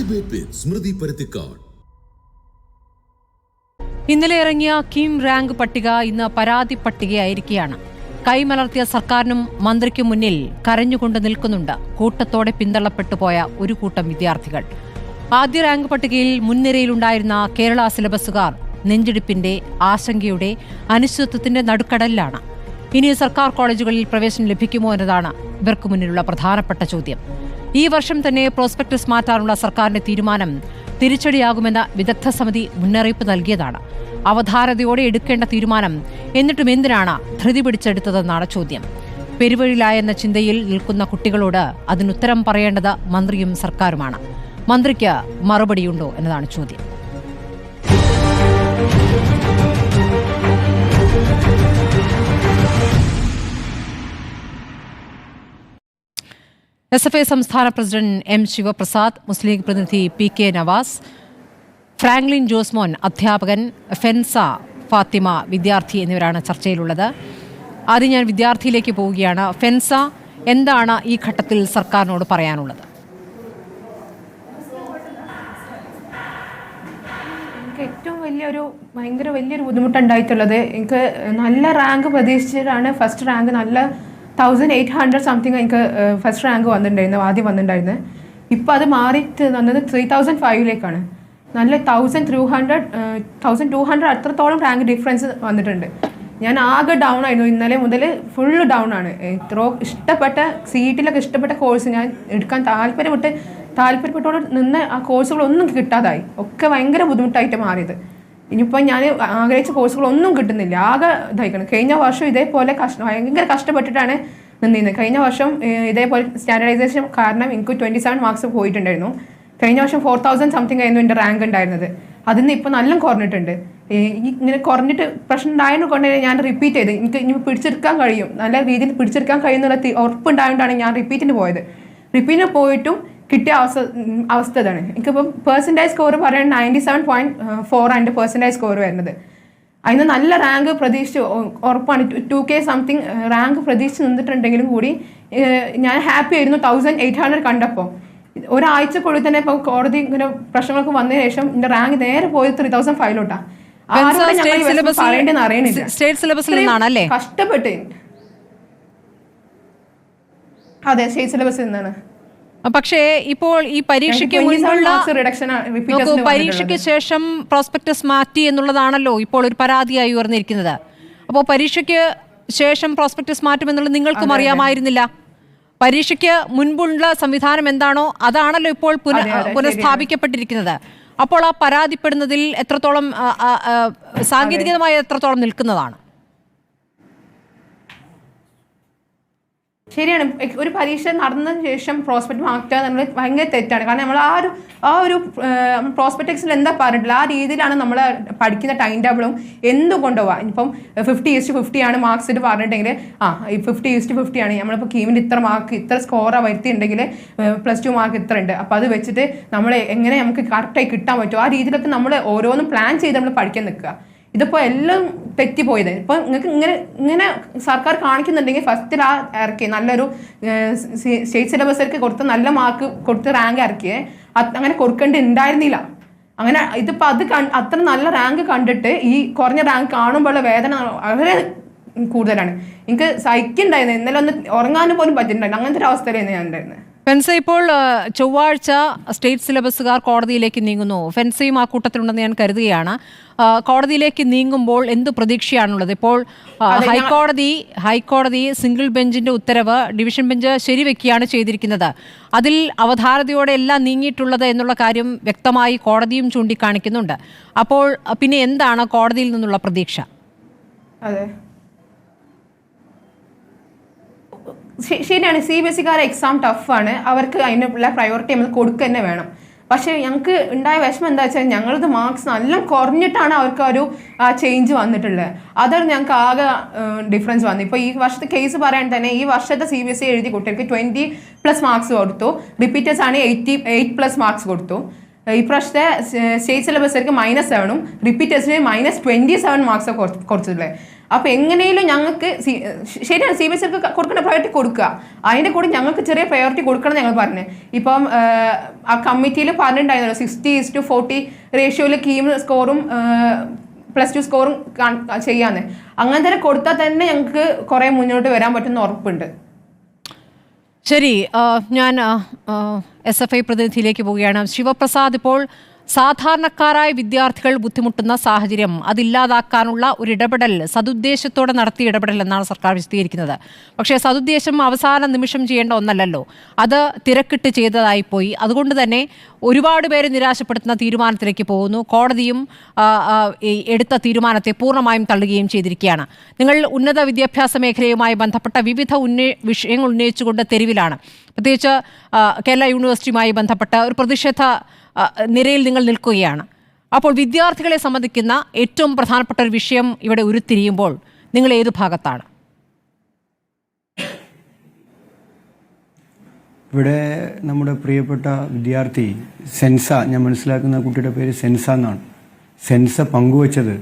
Debate വിത്ത് സ്മൃതി പരുത്തിക്കാട്. ഇന്നലെ ഇറങ്ങിയ KEAM rank പട്ടിക ഇന്ന് പരാതി പട്ടികയായിരിക്കുകയാണ്. കൈമലർത്തിയ സർക്കാരിനും മന്ത്രിക്കും മുന്നിൽ കരഞ്ഞുകൊണ്ട് നിൽക്കുന്നുണ്ട് കൂട്ടത്തോടെ പിന്തള്ളപ്പെട്ടുപോയ ഒരു കൂട്ടം വിദ്യാർത്ഥികൾ. ആദ്യ റാങ്ക് പട്ടികയിൽ മുൻനിരയിലുണ്ടായിരുന്ന കേരള സിലബസുകാർ നെഞ്ചിടിപ്പിന്റെ, ആശങ്കയുടെ, അനിശ്ചിതത്വത്തിന്റെ നടുക്കടലിലാണ്. ഇനി സർക്കാർ കോളേജുകളിൽ പ്രവേശനം ലഭിക്കുമോ എന്നതാണ് ഇവർക്ക് മുന്നിലുള്ള പ്രധാനപ്പെട്ട ചോദ്യം. ഈ വർഷം തന്നെ പ്രോസ്പെക്ടസ് മാറ്റാനുള്ള സർക്കാരിന്റെ തീരുമാനം തിരിച്ചടിയാകുമെന്ന വിദഗ്ധ സമിതി മുന്നറിയിപ്പ് നൽകിയതാണ്. അവധാനതയോടെ എടുക്കേണ്ട തീരുമാനം എന്നിട്ടും എന്തിനാണ് ധൃതി പിടിച്ചെടുത്തതെന്നാണ് ചോദ്യം. പെരുവഴിയിലായെന്ന ചിന്തയിൽ നിൽക്കുന്ന കുട്ടികളോട് അതിനുത്തരം പറയേണ്ടത് മന്ത്രിയും സർക്കാരുമാണ്. മന്ത്രിക്ക് മറുപടിയുണ്ടോ എന്നതാണ് ചോദ്യം. SFI സംസ്ഥാന പ്രസിഡന്റ് M. ശിവപ്രസാദ്, മുസ്ലിം ലീഗ് പ്രതിനിധി PK നവാസ്, ഫ്രാങ്ക്ലിൻ ജോസ്മോൻ അധ്യാപകൻ, ഫെൻസ ഫാത്തിമ വിദ്യാർത്ഥി എന്നിവരാണ് ചർച്ചയിലുള്ളത്. ആദ്യം ഞാൻ വിദ്യാർത്ഥിയിലേക്ക് പോവുകയാണ്. ഫെൻസ, എന്താണ് ഈ ഘട്ടത്തിൽ സർക്കാരിനോട് പറയാനുള്ളത്? എനിക്ക് ഏറ്റവും ഭയങ്കര വലിയൊരു ബുദ്ധിമുട്ടുണ്ടായിട്ടുള്ളത്, എനിക്ക് നല്ല റാങ്ക് പ്രതീക്ഷിച്ചിട്ടാണ് ഫസ്റ്റ് റാങ്ക് നല്ല 1800 സംതിങ് എനിക്ക് ഫസ്റ്റ് റാങ്ക് ആദ്യം വന്നിട്ടുണ്ടായിരുന്നത്. ഇപ്പോൾ അത് മാറിയിട്ട് വന്നത് 3005 നല്ല 1200 അത്രത്തോളം റാങ്ക് ഡിഫറൻസ് വന്നിട്ടുണ്ട്. ഞാൻ ആകെ ഡൗൺ ആയിരുന്നു. ഇന്നലെ മുതൽ ഫുള്ള് ഡൗൺ ആണ്. ഇഷ്ടപ്പെട്ട സീറ്റിലൊക്കെ ഇഷ്ടപ്പെട്ട കോഴ്സ് ഞാൻ എടുക്കാൻ താല്പര്യപ്പെട്ടോടെ നിന്ന് ആ കോഴ്സുകളൊന്നും കിട്ടാതായി. ഒക്കെ ഭയങ്കര ബുദ്ധിമുട്ടായിട്ട് മാറിയത്. ഇനിയിപ്പോൾ ഞാൻ ആഗ്രഹിച്ച കോഴ്സുകളൊന്നും കിട്ടുന്നില്ല. ആകെ ഇതായിക്കണം. കഴിഞ്ഞ വർഷം ഇതേപോലെ ഭയങ്കര കഷ്ടപ്പെട്ടിട്ടാണ് നിന്നിരുന്നത്. കഴിഞ്ഞ വർഷം ഇതേപോലെ സ്റ്റാൻഡർഡൈസേഷൻ കാരണം എനിക്ക് 27 മാർക്സ് പോയിട്ടുണ്ടായിരുന്നു. കഴിഞ്ഞ വർഷം 4000 സംതിങ് ആയിരുന്നു എൻ്റെ റാങ്ക് ഉണ്ടായിരുന്നത്. അതിൽ നിന്ന് ഇപ്പോൾ നല്ല കുറഞ്ഞിട്ടുണ്ട്. ഇങ്ങനെ കുറഞ്ഞിട്ട് പ്രശ്നം ഉണ്ടായതിനെ കൊണ്ട് ഞാൻ റിപ്പീറ്റ് ചെയ്ത് എനിക്ക് ഇനി പിടിച്ചെടുക്കാൻ കഴിയും, നല്ല രീതിയിൽ പിടിച്ചെടുക്കാൻ കഴിയുന്നുള്ള ഉറപ്പുണ്ടായതുകൊണ്ടാണ് ഞാൻ റിപ്പീറ്റിന് പോയത്. റിപ്പീറ്റിന് പോയിട്ടും കിട്ടിയ അവസ്ഥ ഇതാണ്. എനിക്കിപ്പം പെർസെൻറ്റേജ് സ്കോർ പറയാൻ 97.4 എൻ്റെ പെർസെൻറ്റേജ് സ്കോർ വരുന്നത്. അതിന് നല്ല റാങ്ക് പ്രതീക്ഷിച്ച് ഉറപ്പാണ്. 2K സംതിങ് റാങ്ക് പ്രതീക്ഷിച്ച് നിന്നിട്ടുണ്ടെങ്കിലും കൂടി ഞാൻ ഹാപ്പി ആയിരുന്നു 1800 കണ്ടപ്പോൾ. ഒരാഴ്ചക്കുള്ളിൽ തന്നെ ഇപ്പോൾ കോടതി ഇങ്ങനെ പ്രശ്നങ്ങൾക്ക് വന്നതിന് ശേഷം എൻ്റെ റാങ്ക് നേരെ പോയത് 3005 പറയേണ്ടതെന്ന് അറിയണില്ല. കഷ്ടപ്പെട്ട് അതെ, സ്റ്റേറ്റ് സിലബസിൽ നിന്നാണ്. പക്ഷേ ഇപ്പോൾ ഈ പരീക്ഷയ്ക്ക് ശേഷം പ്രോസ്പെക്ടസ് മാറ്റി എന്നുള്ളതാണല്ലോ ഇപ്പോൾ ഒരു പരാതിയായി ഉയർന്നിരിക്കുന്നത്. അപ്പോൾ പരീക്ഷയ്ക്ക് ശേഷം പ്രോസ്പെക്ടസ് മാറ്റുമെന്നുള്ളത് നിങ്ങൾക്കും അറിയാമായിരുന്നില്ല. പരീക്ഷയ്ക്ക് മുൻപുള്ള സംവിധാനം എന്താണോ അതാണല്ലോ ഇപ്പോൾ പുനഃസ്ഥാപിക്കപ്പെട്ടിരിക്കുന്നത്. അപ്പോൾ ആ പരാതിപ്പെടുന്നതിൽ എത്രത്തോളം സാങ്കേതികമായി എത്രത്തോളം നിൽക്കുന്നതാണ്? ശരിയാണ്. ഒരു പരീക്ഷ നടന്നതിന് ശേഷം പ്രോസ്പെക്ട് മാറ്റുക എന്നുള്ളത് ഭയങ്കര തെറ്റാണ്. കാരണം നമ്മൾ ആ ഒരു പ്രോസ്പെക്ടക്സിൽ എന്താ പറഞ്ഞിട്ടില്ല, ആ രീതിയിലാണ് നമ്മൾ പഠിക്കുന്ന ടൈം ടേബിളും എന്തുകൊണ്ടുപോകാം. ഇപ്പം 50:50 ആണ് മാർക്സ് ഇട്ട് പറഞ്ഞിട്ടുണ്ടെങ്കിൽ ഈ 50:50 ആണ്. നമ്മളിപ്പോൾ കീമിൻ്റെ ഇത്ര സ്കോറാണ് വരുത്തിയിട്ടുണ്ടെങ്കിൽ +2 മാർക്ക് ഇത്ര ഉണ്ട്. അപ്പോൾ അത് വെച്ചിട്ട് നമ്മൾ എങ്ങനെ നമുക്ക് കറക്റ്റായി കിട്ടാൻ പറ്റുമോ ആ രീതിയിലൊക്കെ നമ്മൾ ഓരോന്നും പ്ലാൻ ചെയ്ത് നമ്മൾ പഠിക്കാൻ നിൽക്കുക. ഇതിപ്പോൾ എല്ലാം തെറ്റിപ്പോയത്. ഇപ്പം നിങ്ങൾക്ക് ഇങ്ങനെ സർക്കാർ കാണിക്കുന്നുണ്ടെങ്കിൽ ഫസ്റ്റിൽ ഇറക്കി നല്ലൊരു സ്റ്റേറ്റ് സിലബസിലേക്ക് കൊടുത്ത് നല്ല മാർക്ക് കൊടുത്ത് റാങ്ക് ഇറക്കിയേ അങ്ങനെ കൊടുക്കേണ്ടി അങ്ങനെ ഇതിപ്പോൾ അത്ര നല്ല റാങ്ക് കണ്ടിട്ട് ഈ കുറഞ്ഞ റാങ്ക് കാണുമ്പോഴുള്ള വേദന വളരെ കൂടുതലാണ്. എനിക്ക് സഹിക്കുന്നുണ്ടായിരുന്നു. ഇന്നലെ ഒന്ന് ഉറങ്ങാനും പോലും പറ്റുന്നുണ്ടായിരുന്നു. അങ്ങനത്തെ ഒരു അവസ്ഥയിലായിരുന്നു ഞാൻ ഉണ്ടായിരുന്നത്. ഫെൻസ, ഇപ്പോൾ ചൊവ്വാഴ്ച സ്റ്റേറ്റ് സിലബസുകാർ കോടതിയിലേക്ക് നീങ്ങുന്നു. ഫെൻസയും ആ കൂട്ടത്തിലുണ്ടെന്ന് ഞാൻ കരുതുകയാണ്. കോടതിയിലേക്ക് നീങ്ങുമ്പോൾ എന്ത് പ്രതീക്ഷയാണുള്ളത്? ഇപ്പോൾ ഹൈക്കോടതി സിംഗിൾ ബെഞ്ചിന്റെ ഉത്തരവ് ഡിവിഷൻ ബെഞ്ച് ശരിവെക്കുകയാണ് ചെയ്തിരിക്കുന്നത്. അതിൽ അവധാനതയോടെ എല്ലാം നീങ്ങിയിട്ടുള്ളത് എന്നുള്ള കാര്യം വ്യക്തമായി കോടതിയും ചൂണ്ടിക്കാണിക്കുന്നുണ്ട്. അപ്പോൾ പിന്നെ എന്താണ് കോടതിയിൽ നിന്നുള്ള പ്രതീക്ഷ? അതെ, ശരിയാണ്. CBSE-കാരെ എക്സാം ടഫാണ്. അവർക്ക് അതിനുള്ള പ്രയോറിറ്റി നമ്മൾ കൊടുക്കുക തന്നെ വേണം. പക്ഷേ ഞങ്ങൾക്ക് ഉണ്ടായ വിഷമം എന്താ വെച്ചാൽ ഞങ്ങളത് മാർക്സ് നല്ല കുറഞ്ഞിട്ടാണ് അവർക്ക് ഒരു ചേഞ്ച് വന്നിട്ടുള്ളത്. അതാണ് ഞങ്ങൾക്ക് ആകെ ഡിഫറൻസ് വന്നു. ഇപ്പോൾ ഈ വർഷത്തെ കേസ് പറയാൻ തന്നെ ഈ വർഷത്തെ CBSE എഴുതി കുട്ടികൾക്ക് 20+ മാർക്സ് കൊടുത്തു. റിപ്പീറ്റേഴ്സ് ആണ് 88+ മാർക്സ് കൊടുത്തു. ഈ പ്രാവശ്യത്തെ സ്റ്റേറ്റ് സിലബസിലേക്ക് -7ഉം റിപ്പീറ്റേഴ്സിന് -27 മാർക്സ് കൊടുത്തിട്ടുള്ളത്. അപ്പോൾ എങ്ങനെയും ഞങ്ങൾക്ക് ശരിയാണ് CBSE കൊടുക്കേണ്ട പ്രയോറിറ്റി കൊടുക്കുക, അതിൻ്റെ കൂടെ ഞങ്ങൾക്ക് ചെറിയ പ്രയോറിറ്റി കൊടുക്കണം ഞങ്ങൾ പറഞ്ഞു. ഇപ്പം ആ കമ്മിറ്റിയിൽ പറഞ്ഞിട്ടുണ്ടായിരുന്നല്ലോ 60:40 റേഷ്യോയിൽ കീം സ്കോറും +2 സ്കോറും ചെയ്യാന്ന്. അങ്ങനെ തന്നെ കൊടുത്താൽ തന്നെ ഞങ്ങൾക്ക് കുറേ മുന്നോട്ട് വരാൻ പറ്റുന്ന ഉറപ്പുണ്ട്. ശരി, ഞാൻ SFI പ്രതിനിധിയിലേക്ക് പോവുകയാണ്. ശിവപ്രസാദ്, ഇപ്പോൾ സാധാരണക്കാരായ വിദ്യാർത്ഥികൾ ബുദ്ധിമുട്ടുന്ന സാഹചര്യം അതില്ലാതാക്കാനുള്ള ഒരു ഇടപെടൽ സതുദ്ദേശത്തോടെ നടത്തിയ ഇടപെടൽ എന്നാണ് സർക്കാർ വിശദീകരിക്കുന്നത്. പക്ഷേ സതുദ്ദേശം അവസാന നിമിഷം ചെയ്യേണ്ട ഒന്നല്ലല്ലോ, അത് തിരക്കിട്ട് ചെയ്തതായിപ്പോയി. അതുകൊണ്ട് തന്നെ ഒരുപാട് പേരെ നിരാശപ്പെടുത്തുന്ന തീരുമാനത്തിലേക്ക് പോകുന്നു. കോടതിയും എടുത്ത തീരുമാനത്തെ പൂർണ്ണമായും തള്ളുകയും ചെയ്തിരിക്കുകയാണ്. നിങ്ങൾ ഉന്നത വിദ്യാഭ്യാസ മേഖലയുമായി ബന്ധപ്പെട്ട വിവിധ വിഷയങ്ങൾ ഉന്നയിച്ചുകൊണ്ട് തെരുവിലാണ്. പ്രത്യേകിച്ച് കേരള യൂണിവേഴ്സിറ്റിയുമായി ബന്ധപ്പെട്ട ഒരു പ്രതിഷേധ നിരയിൽ നിങ്ങൾ നിൽക്കുകയാണ്. അപ്പോൾ വിദ്യാർത്ഥികളെ സംബന്ധിക്കുന്ന ഏറ്റവും പ്രധാനപ്പെട്ട ഒരു വിഷയം ഇവിടെ ഉരുത്തിരിയുമ്പോൾ നിങ്ങൾ ഏതു ഭാഗത്താണ്? ഇവിടെ നമ്മുടെ പ്രിയപ്പെട്ട വിദ്യാർത്ഥി സെൻസ, ഞാൻ മനസ്സിലാക്കുന്ന കുട്ടിയുടെ പേര് സെൻസ എന്നാണ്. സെൻസ പങ്കുവച്ചത്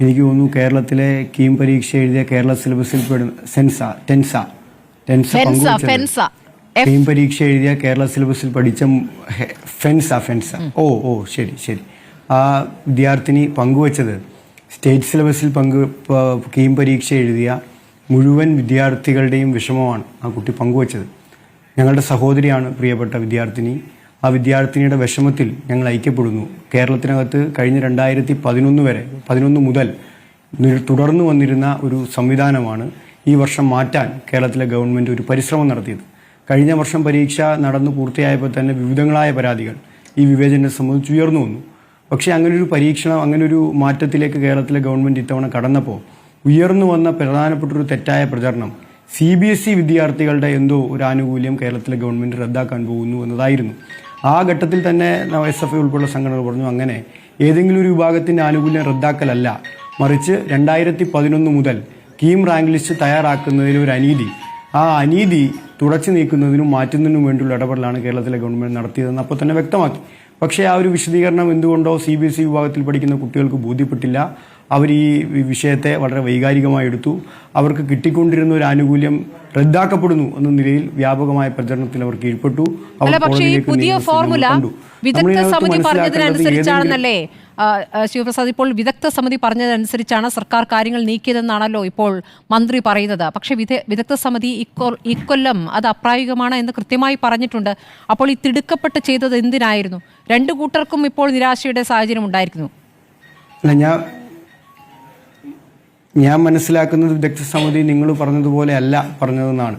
എനിക്ക് തോന്നുന്നു കേരളത്തിലെ കീം പരീക്ഷ എഴുതിയ കേരള സിലബസിൽ പെടുന്ന ടെൻസ പങ്കുവച്ചത് കീം പരീക്ഷ എഴുതിയ കേരള സിലബസിൽ പഠിച്ച ഫെൻസ ശരി ആ വിദ്യാർത്ഥിനി പങ്കുവച്ചത് സ്റ്റേറ്റ് സിലബസിൽ കീം പരീക്ഷ എഴുതിയ മുഴുവൻ വിദ്യാർത്ഥികളുടെയും വിഷമമാണ് ആ കുട്ടി പങ്കുവച്ചത്. ഞങ്ങളുടെ സഹോദരിയാണ് പ്രിയപ്പെട്ട വിദ്യാർത്ഥിനി. ആ വിദ്യാർത്ഥിനിയുടെ വിഷമത്തിൽ ഞങ്ങൾ ഐക്യപ്പെടുന്നു. കേരളത്തിനകത്ത് കഴിഞ്ഞ 2011 മുതൽ തുടർന്നു വന്നിരുന്ന ഒരു സംവിധാനമാണ് ഈ വർഷം മാറ്റാൻ കേരളത്തിലെ ഗവൺമെൻറ് ഒരു പരിശ്രമം നടത്തിയത്. കഴിഞ്ഞ വർഷം പരീക്ഷ നടന്നു പൂർത്തിയായപ്പോൾ തന്നെ വിവിധങ്ങളായ പരാതികൾ ഈ വിവേചനത്തെ സംബന്ധിച്ച് ഉയർന്നു വന്നു. പക്ഷേ അങ്ങനൊരു പരീക്ഷണം, അങ്ങനൊരു മാറ്റത്തിലേക്ക് കേരളത്തിലെ ഗവൺമെൻറ് ഇത്തവണ കടന്നപ്പോൾ ഉയർന്നു വന്ന പ്രധാനപ്പെട്ടൊരു തെറ്റായ പ്രചരണം CBSE വിദ്യാർത്ഥികളുടെ എന്തോ ഒരു ആനുകൂല്യം കേരളത്തിലെ ഗവൺമെൻറ് റദ്ദാക്കാൻ പോകുന്നു എന്നതായിരുന്നു. ആ ഘട്ടത്തിൽ തന്നെ SFI ഉൾപ്പെടെയുള്ള സംഘടനകൾ പറഞ്ഞു, അങ്ങനെ ഏതെങ്കിലും ഒരു വിഭാഗത്തിൻ്റെ ആനുകൂല്യം റദ്ദാക്കലല്ല, മറിച്ച് 2011 മുതൽ കീം റാങ്ക് ലിസ്റ്റ് തയ്യാറാക്കുന്നതിൽ ഒരു അനീതി, ആ അനീതി തുടച്ചു നീക്കുന്നതിനും മാറ്റുന്നതിനും വേണ്ടിയുള്ള ഇടപെടലാണ് കേരളത്തിലെ ഗവൺമെൻറ് നടത്തിയതെന്ന് അപ്പോൾ തന്നെ വ്യക്തമാക്കി. പക്ഷേ ആ ഒരു വിശദീകരണം എന്തുകൊണ്ടോ CBSE വിഭാഗത്തിൽ പഠിക്കുന്ന കുട്ടികൾക്ക് ബോധ്യപ്പെട്ടില്ല. അവർ ഈ വിഷയത്തെ വളരെ വൈകാരികമായി എടുത്തു. അവർക്ക് കിട്ടിക്കൊണ്ടിരുന്ന ഒരു ആനുകൂല്യം റദ്ദാക്കപ്പെടുന്നു എന്ന നിലയിൽ വ്യാപകമായ പ്രചരണത്തിൽ അവർ കീഴ്പ്പെട്ടു. പുതിയ ഫോർമുല വിദഗ്ധ സമിതി പറഞ്ഞതിനനുസരിച്ചാണെന്നല്ലേ ശിവപ്രസാദ്? ഇപ്പോൾ വിദഗ്ധ സമിതി പറഞ്ഞതനുസരിച്ചാണ് സർക്കാർ കാര്യങ്ങൾ നീക്കിയതെന്നാണല്ലോ ഇപ്പോൾ മന്ത്രി പറയുന്നത്. പക്ഷേ വിദഗ്ധ സമിതി ഇക്കൊല്ലം അത് അപ്രായോഗികമാണ് എന്ന് കൃത്യമായി പറഞ്ഞിട്ടുണ്ട്. അപ്പോൾ ഈ തിടുക്കപ്പെട്ട് ചെയ്തത് എന്തിനായിരുന്നു? രണ്ടു കൂട്ടർക്കും ഇപ്പോൾ നിരാശയുടെ സാഹചര്യം ഉണ്ടായിരിക്കുന്നു. അല്ല, ഞാൻ മനസ്സിലാക്കുന്നത് വിദഗ്ധ സമിതി നിങ്ങൾ പറഞ്ഞതുപോലെ അല്ല പറഞ്ഞതെന്നാണ്.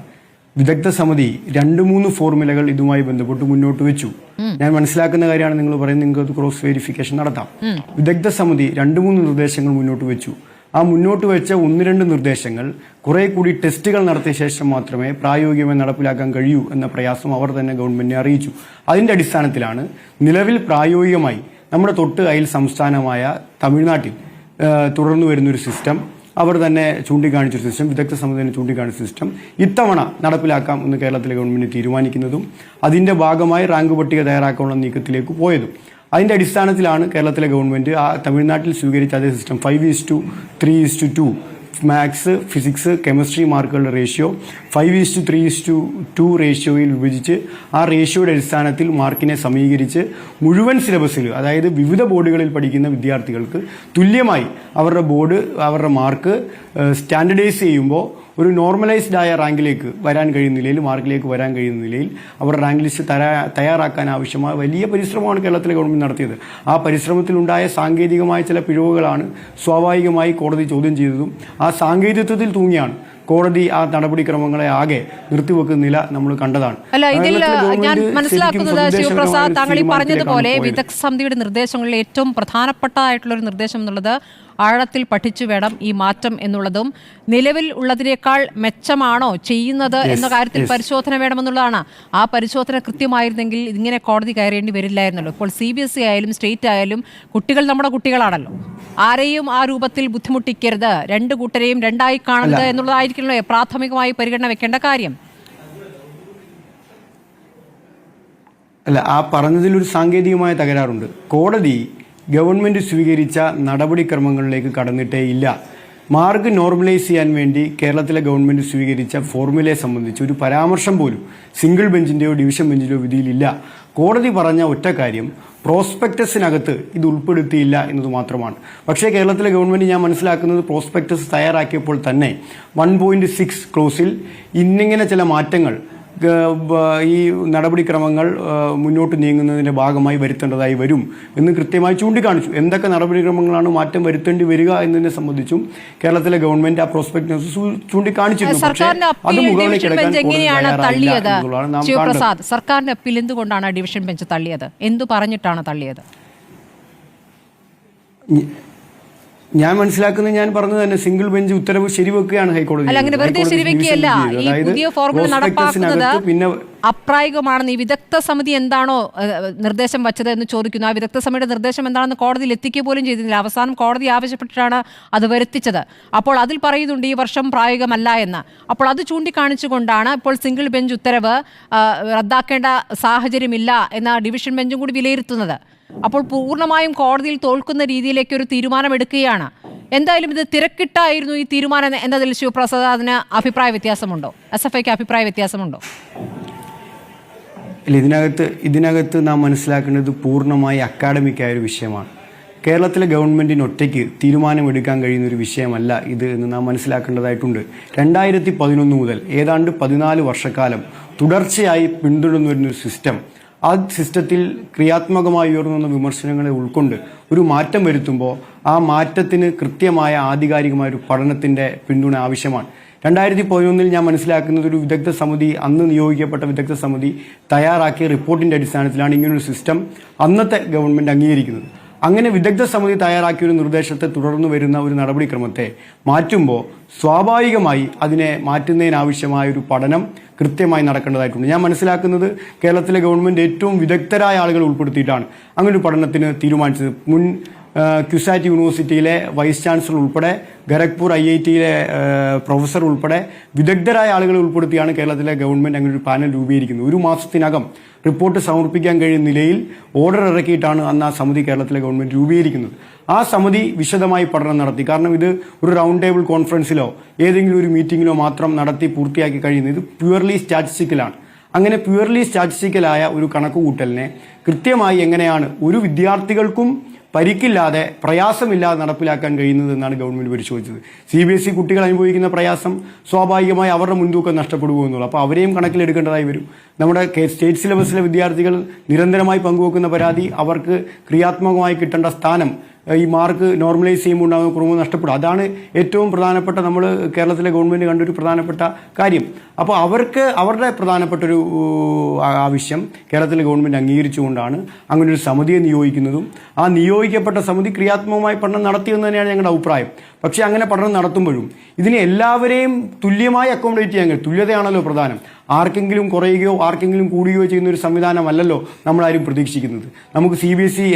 വിദഗ്ധ സമിതി 2-3 ഫോർമുലകൾ ഇതുമായി ബന്ധപ്പെട്ട് മുന്നോട്ട് വെച്ചു. ഞാൻ മനസ്സിലാക്കുന്ന കാര്യമാണ് നിങ്ങൾ പറയുന്നത്, നിങ്ങൾക്ക് ക്രോസ് വെരിഫിക്കേഷൻ നടത്താം. വിദഗ്ധ സമിതി 2-3 നിർദ്ദേശങ്ങൾ മുന്നോട്ട് വെച്ചു. ആ മുന്നോട്ട് വെച്ച 1-2 നിർദ്ദേശങ്ങൾ കുറെ കൂടി ടെസ്റ്റുകൾ നടത്തിയ ശേഷം മാത്രമേ പ്രായോഗികമായി നടപ്പിലാക്കാൻ കഴിയൂ എന്ന പ്രയാസം അവർ തന്നെ ഗവൺമെന്റിനെ അറിയിച്ചു. അതിന്റെ അടിസ്ഥാനത്തിലാണ് നിലവിൽ പ്രായോഗികമായി നമ്മുടെ തൊട്ട് അയൽ സംസ്ഥാനമായ തമിഴ്നാട്ടിൽ തുടർന്നു വരുന്നൊരു സിസ്റ്റം, അവർ തന്നെ ചൂണ്ടിക്കാണിച്ചൊരു സിസ്റ്റം, വിദഗ്ധ സമിതി തന്നെ ചൂണ്ടിക്കാണിച്ച സിസ്റ്റം ഇത്തവണ നടപ്പിലാക്കാം എന്ന് കേരളത്തിലെ ഗവൺമെന്റ് തീരുമാനിക്കുന്നതും അതിന്റെ ഭാഗമായി റാങ്ക് പട്ടിക തയ്യാറാക്കാനുള്ള നീക്കത്തിലേക്ക് പോയതും. അതിന്റെ അടിസ്ഥാനത്തിലാണ് കേരളത്തിലെ ഗവൺമെന്റ് ആ തമിഴ്നാട്ടിൽ സ്വീകരിച്ച അതേ സിസ്റ്റം 5:3:2 മാത്സ്, ഫിസിക്സ്, കെമിസ്ട്രി മാർക്കുകളുടെ റേഷ്യോ 5:3:2 റേഷ്യോയിൽ വിഭജിച്ച് ആ റേഷ്യോയുടെ അടിസ്ഥാനത്തിൽ മാർക്കിനെ സമീകരിച്ച് മുഴുവൻ സിലബസിൽ, അതായത് വിവിധ ബോർഡുകളിൽ പഠിക്കുന്ന വിദ്യാർത്ഥികൾക്ക് തുല്യമായി അവരുടെ മാർക്ക് സ്റ്റാൻഡർഡൈസ് ചെയ്യുമ്പോൾ ഒരു നോർമലൈസ്ഡ് ആയ റാങ്കിലേക്ക് വരാൻ കഴിയുന്ന നിലയിൽ, മാർക്കിലേക്ക് വരാൻ കഴിയുന്ന നിലയിൽ അവരുടെ റാങ്ക് ലിസ്റ്റ് തയ്യാറാക്കാൻ ആവശ്യമായ വലിയ പരിശ്രമമാണ് കേരളത്തിലെ ഗവൺമെന്റ് നടത്തിയത്. ആ പരിശ്രമത്തിലുണ്ടായ സാങ്കേതികമായ ചില പിഴവുകളാണ് സ്വാഭാവികമായി കോടതി ചോദ്യം ചെയ്തതും ആ സാങ്കേതികത്വത്തിൽ തൂങ്ങിയാണ് കോടതി ആ നടപടിക്രമങ്ങളെ ആകെ നിർത്തിവെക്കുന്ന നില നമ്മൾ കണ്ടതാണ്. അല്ല, ഇതിൽ ഞാൻ മനസ്സിലാക്കുന്നത് ശിവപ്രസാദ് താങ്കൾ ഈ പറഞ്ഞതുപോലെ വിദഗ്ധ സമിതിയുടെ നിർദ്ദേശങ്ങളിൽ ഏറ്റവും പ്രധാനപ്പെട്ടതായിട്ടുള്ള ഒരു നിർദ്ദേശം എന്നുള്ളത് ആഴത്തിൽ പഠിച്ചു വേണം ഈ മാറ്റം എന്നുള്ളതും നിലവിൽ ഉള്ളതിനേക്കാൾ മെച്ചമാണോ ചെയ്യുന്നത് എന്ന കാര്യത്തിൽ പരിശോധന വേണമെന്നുള്ളതാണ്. ആ പരിശോധന കൃത്യമായിരുന്നെങ്കിൽ ഇങ്ങനെ കോടതി കയറേണ്ടി വരില്ലായിരുന്നല്ലോ. ഇപ്പോൾ CBSE ആയാലും സ്റ്റേറ്റ് ആയാലും കുട്ടികൾ നമ്മുടെ കുട്ടികളാണല്ലോ. ആരെയും ആ രൂപത്തിൽ ബുദ്ധിമുട്ടിക്കരുത്, രണ്ടു കൂട്ടരെയും രണ്ടായി കാണരുത് എന്നുള്ളതായിരിക്കണല്ലോ പ്രാഥമികമായി പരിഗണന വെക്കേണ്ട കാര്യം. അല്ല, ആ പറഞ്ഞതിലൊരു സാങ്കേതികമായ തകരാറുണ്ട്. കോടതി ഗവൺമെന്റ് സ്വീകരിച്ച നടപടിക്രമങ്ങളിലേക്ക് കടന്നിട്ടേ ഇല്ല. മാർക്ക് നോർമലൈസ് ചെയ്യാൻ വേണ്ടി കേരളത്തിലെ ഗവൺമെന്റ് സ്വീകരിച്ച ഫോർമുലയെ സംബന്ധിച്ച് ഒരു പരാമർശം പോലും സിംഗിൾ ബെഞ്ചിന്റെയോ ഡിവിഷൻ ബെഞ്ചിന്റെയോ വിധിയിലില്ല. കോടതി പറഞ്ഞ ഒറ്റ കാര്യം പ്രോസ്പെക്ടസിനകത്ത് ഇത് ഉൾപ്പെടുത്തിയില്ല എന്നത് മാത്രമാണ്. പക്ഷേ കേരളത്തിലെ ഗവൺമെന്റ് ഞാൻ മനസ്സിലാക്കുന്നത് പ്രോസ്പെക്ടസ് തയ്യാറാക്കിയപ്പോൾ തന്നെ 1.6 ക്ലോസിൽ ഇന്നിങ്ങനെ ചില മാറ്റങ്ങൾ ഈ നടപടിക്രമങ്ങൾ മുന്നോട്ട് നീങ്ങുന്നതിന്റെ ഭാഗമായി വരുത്തേണ്ടതായി വരും എന്ന് കൃത്യമായി ചൂണ്ടിക്കാണിച്ചു. എന്തൊക്കെ നടപടിക്രമങ്ങളാണ് മാറ്റം വരുത്തേണ്ടി വരിക എന്നതിനെ സംബന്ധിച്ചും കേരളത്തിലെ ഗവൺമെന്റ് ആ പ്രോസ്പെക്ടസ് ചൂണ്ടിക്കാണിച്ചിരുന്നു. സർക്കാരിന്റെ അപ്പീൽ എന്തുകൊണ്ടാണ് ഡിവിഷൻ ബെഞ്ച് തള്ളിയത്? എന്തു പറഞ്ഞിട്ടാണ് തള്ളിയത്? ഞാൻ മനസ്സിലാക്കുന്നത് ഞാൻ പറഞ്ഞത് തന്നെ സിംഗിൾ ബെഞ്ച് ഉത്തരവ് ശരിവെക്കുകയാണ് ഹൈക്കോടതി. അങ്ങനെ വെറുതെ ശരിവെക്കുകയല്ല, ഈ പുതിയ ഫോർമുല നടപ്പാക്കുന്നത് അപ്രായോഗികമാണെന്ന് ഈ വിദഗ്ധ സമിതി എന്താണോ നിർദ്ദേശം വച്ചത് എന്ന് ചോദിക്കുന്നു. ആ വിദഗ്ധ സമിതിയുടെ നിർദ്ദേശം എന്താണെന്ന് കോടതിയിൽ എത്തിക്കുക പോലും ചെയ്തിരുന്നില്ല. അവസാനം കോടതി ആവശ്യപ്പെട്ടിട്ടാണ് അത് വരുത്തിച്ചത്. അപ്പോൾ അതിൽ പറയുന്നുണ്ട് ഈ വർഷം പ്രായോഗികമല്ല എന്ന്. അപ്പോൾ അത് ചൂണ്ടിക്കാണിച്ചുകൊണ്ടാണ് ഇപ്പോൾ സിംഗിൾ ബെഞ്ച് ഉത്തരവ് റദ്ദാക്കേണ്ട സാഹചര്യമില്ല എന്ന ഡിവിഷൻ ബെഞ്ചും കൂടി വിലയിരുത്തുന്നത്. അപ്പോൾ പൂർണ്ണമായും കോടതിയിൽ തോൽക്കുന്ന രീതിയിലേക്ക് ഒരു തീരുമാനമെടുക്കുകയാണ്. എന്തായാലും ഇത് തിരക്കിട്ടായിരുന്നു ഈ തീരുമാനം എന്നതിൽ ശിവപ്രസാദിന് അഭിപ്രായ വ്യത്യാസമുണ്ടോ? SFIക്ക് അഭിപ്രായ വ്യത്യാസമുണ്ടോ? ഇതിനകത്ത് നാം മനസ്സിലാക്കേണ്ടത് പൂർണ്ണമായി അക്കാഡമിക്കായ ഒരു വിഷയമാണ്. കേരളത്തിലെ ഗവൺമെന്റിന് ഒറ്റയ്ക്ക് തീരുമാനമെടുക്കാൻ കഴിയുന്ന ഒരു വിഷയമല്ല ഇത് എന്ന് നാം മനസ്സിലാക്കേണ്ടതായിട്ടുണ്ട്. 2011 മുതൽ ഏതാണ്ട് 14 വർഷക്കാലം തുടർച്ചയായി പിന്തുടർന്നു വരുന്നൊരു സിസ്റ്റം, ആ സിസ്റ്റത്തിൽ ക്രിയാത്മകമായി ഉയർന്നുവന്ന വിമർശനങ്ങളെ ഉൾക്കൊണ്ട് ഒരു മാറ്റം വരുത്തുമ്പോൾ ആ മാറ്റത്തിന് കൃത്യമായ ആധികാരികമായ ഒരു പഠനത്തിന്റെ പിന്തുണ ആവശ്യമാണ്. 2011 ഞാൻ മനസ്സിലാക്കുന്നത് ഒരു വിദഗ്ധ സമിതി, അന്ന് നിയോഗിക്കപ്പെട്ട വിദഗ്ധ സമിതി തയ്യാറാക്കിയ റിപ്പോർട്ടിന്റെ അടിസ്ഥാനത്തിലാണ് ഇങ്ങനൊരു സിസ്റ്റം അന്നത്തെ ഗവൺമെന്റ് അംഗീകരിക്കുന്നത്. അങ്ങനെ വിദഗ്ധ സമിതി തയ്യാറാക്കിയ ഒരു നിർദ്ദേശത്തെ തുടർന്നു വരുന്ന ഒരു നടപടിക്രമത്തെ മാറ്റുമ്പോൾ സ്വാഭാവികമായി അതിനെ മാറ്റുന്നതിനാവശ്യമായ ഒരു പഠനം കൃത്യമായി നടക്കേണ്ടതായിട്ടുണ്ട്. ഞാൻ മനസ്സിലാക്കുന്നത് കേരളത്തിലെ ഗവൺമെന്റ് ഏറ്റവും വിദഗ്ധരായ ആളുകൾ ഉൾപ്പെടുത്തിയിട്ടാണ് അങ്ങനെ ഒരു പഠനത്തിന് തീരുമാനിച്ചത്. മുൻ ക്യുസാറ്റ് യൂണിവേഴ്സിറ്റിയിലെ വൈസ് ചാൻസലർ ഉൾപ്പെടെ ഖരഗ്പൂർ IITയിലെ പ്രൊഫസർ ഉൾപ്പെടെ വിദഗ്ധരായ ആളുകളെ ഉൾപ്പെടുത്തിയാണ് കേരളത്തിലെ ഗവൺമെന്റ് അങ്ങനെ ഒരു പാനൽ രൂപീകരിക്കുന്നത്. 1 മാസത്തിനകം റിപ്പോർട്ട് സമർപ്പിക്കാൻ കഴിയുന്ന നിലയിൽ ഓർഡർ ഇറക്കിയിട്ടാണ് അന്ന് ആ സമിതി കേരളത്തിലെ ഗവൺമെന്റ് രൂപീകരിക്കുന്നത്. ആ സമിതി വിശദമായി പഠനം നടത്തി. കാരണം ഇത് ഒരു റൗണ്ട് ടേബിൾ കോൺഫറൻസിലോ ഏതെങ്കിലും ഒരു മീറ്റിംഗിലോ മാത്രം നടത്തി പൂർത്തിയാക്കി കഴിയുന്നത് ഇത് പ്യുവർലി സ്റ്റാറ്റിസ്റ്റിക്കലാണ്. അങ്ങനെ പ്യുവർലി സ്റ്റാറ്റിസ്റ്റിക്കലായ ഒരു കണക്കുകൂട്ടലിനെ കൃത്യമായി എങ്ങനെയാണ് ഒരു വിദ്യാർത്ഥികൾക്കും പരിക്കില്ലാതെ പ്രയാസമില്ലാതെ നടപ്പിലാക്കാൻ കഴിയുന്നത് എന്നാണ് ഗവൺമെന്റ് പരിശോധിച്ചത്. CBSE കുട്ടികൾ അനുഭവിക്കുന്ന പ്രയാസം സ്വാഭാവികമായി അവരുടെ മുൻതൂക്കം നഷ്ടപ്പെടുകയെന്നുള്ളൂ. അപ്പോൾ അവരെയും കണക്കിലെടുക്കേണ്ടതായി വരും. നമ്മുടെ സ്റ്റേറ്റ് സിലബസിലെ വിദ്യാർത്ഥികൾ നിരന്തരമായി പങ്കുവെക്കുന്ന പരാതി അവർക്ക് ക്രിയാത്മകമായി കിട്ടേണ്ട സ്ഥാനം ഈ മാർക്ക് നോർമലൈസ് ചെയ്യുമ്പോൾ ഉണ്ടാകുന്ന കുറവ് നഷ്ടപ്പെടും. അതാണ് ഏറ്റവും പ്രധാനപ്പെട്ട നമ്മൾ കേരളത്തിലെ ഗവൺമെന്റ് കണ്ടൊരു പ്രധാനപ്പെട്ട കാര്യം. അപ്പോൾ അവർക്ക് അവരുടെ പ്രധാനപ്പെട്ടൊരു ആവശ്യം കേരളത്തിലെ ഗവൺമെന്റ് അംഗീകരിച്ചുകൊണ്ടാണ് അങ്ങനെ ഒരു സമിതിയെ നിയോഗിക്കുന്നതും ആ നിയോഗിക്കപ്പെട്ട സമിതി ക്രിയാത്മകമായി പഠനം നടത്തിയെന്ന് തന്നെയാണ് ഞങ്ങളുടെ അഭിപ്രായം. പക്ഷേ അങ്ങനെ പഠനം നടത്തുമ്പോഴും ഇതിനെ എല്ലാവരെയും തുല്യമായി അക്കോമഡേറ്റ് ചെയ്യാൻ കഴിയും. തുല്യതയാണല്ലോ പ്രധാനം. ആർക്കെങ്കിലും കുറയുകയോ ആർക്കെങ്കിലും കൂടുകയോ ചെയ്യുന്ന ഒരു സംവിധാനമല്ലല്ലോ നമ്മളാരും പ്രതീക്ഷിക്കുന്നത്. നമുക്ക് CBSE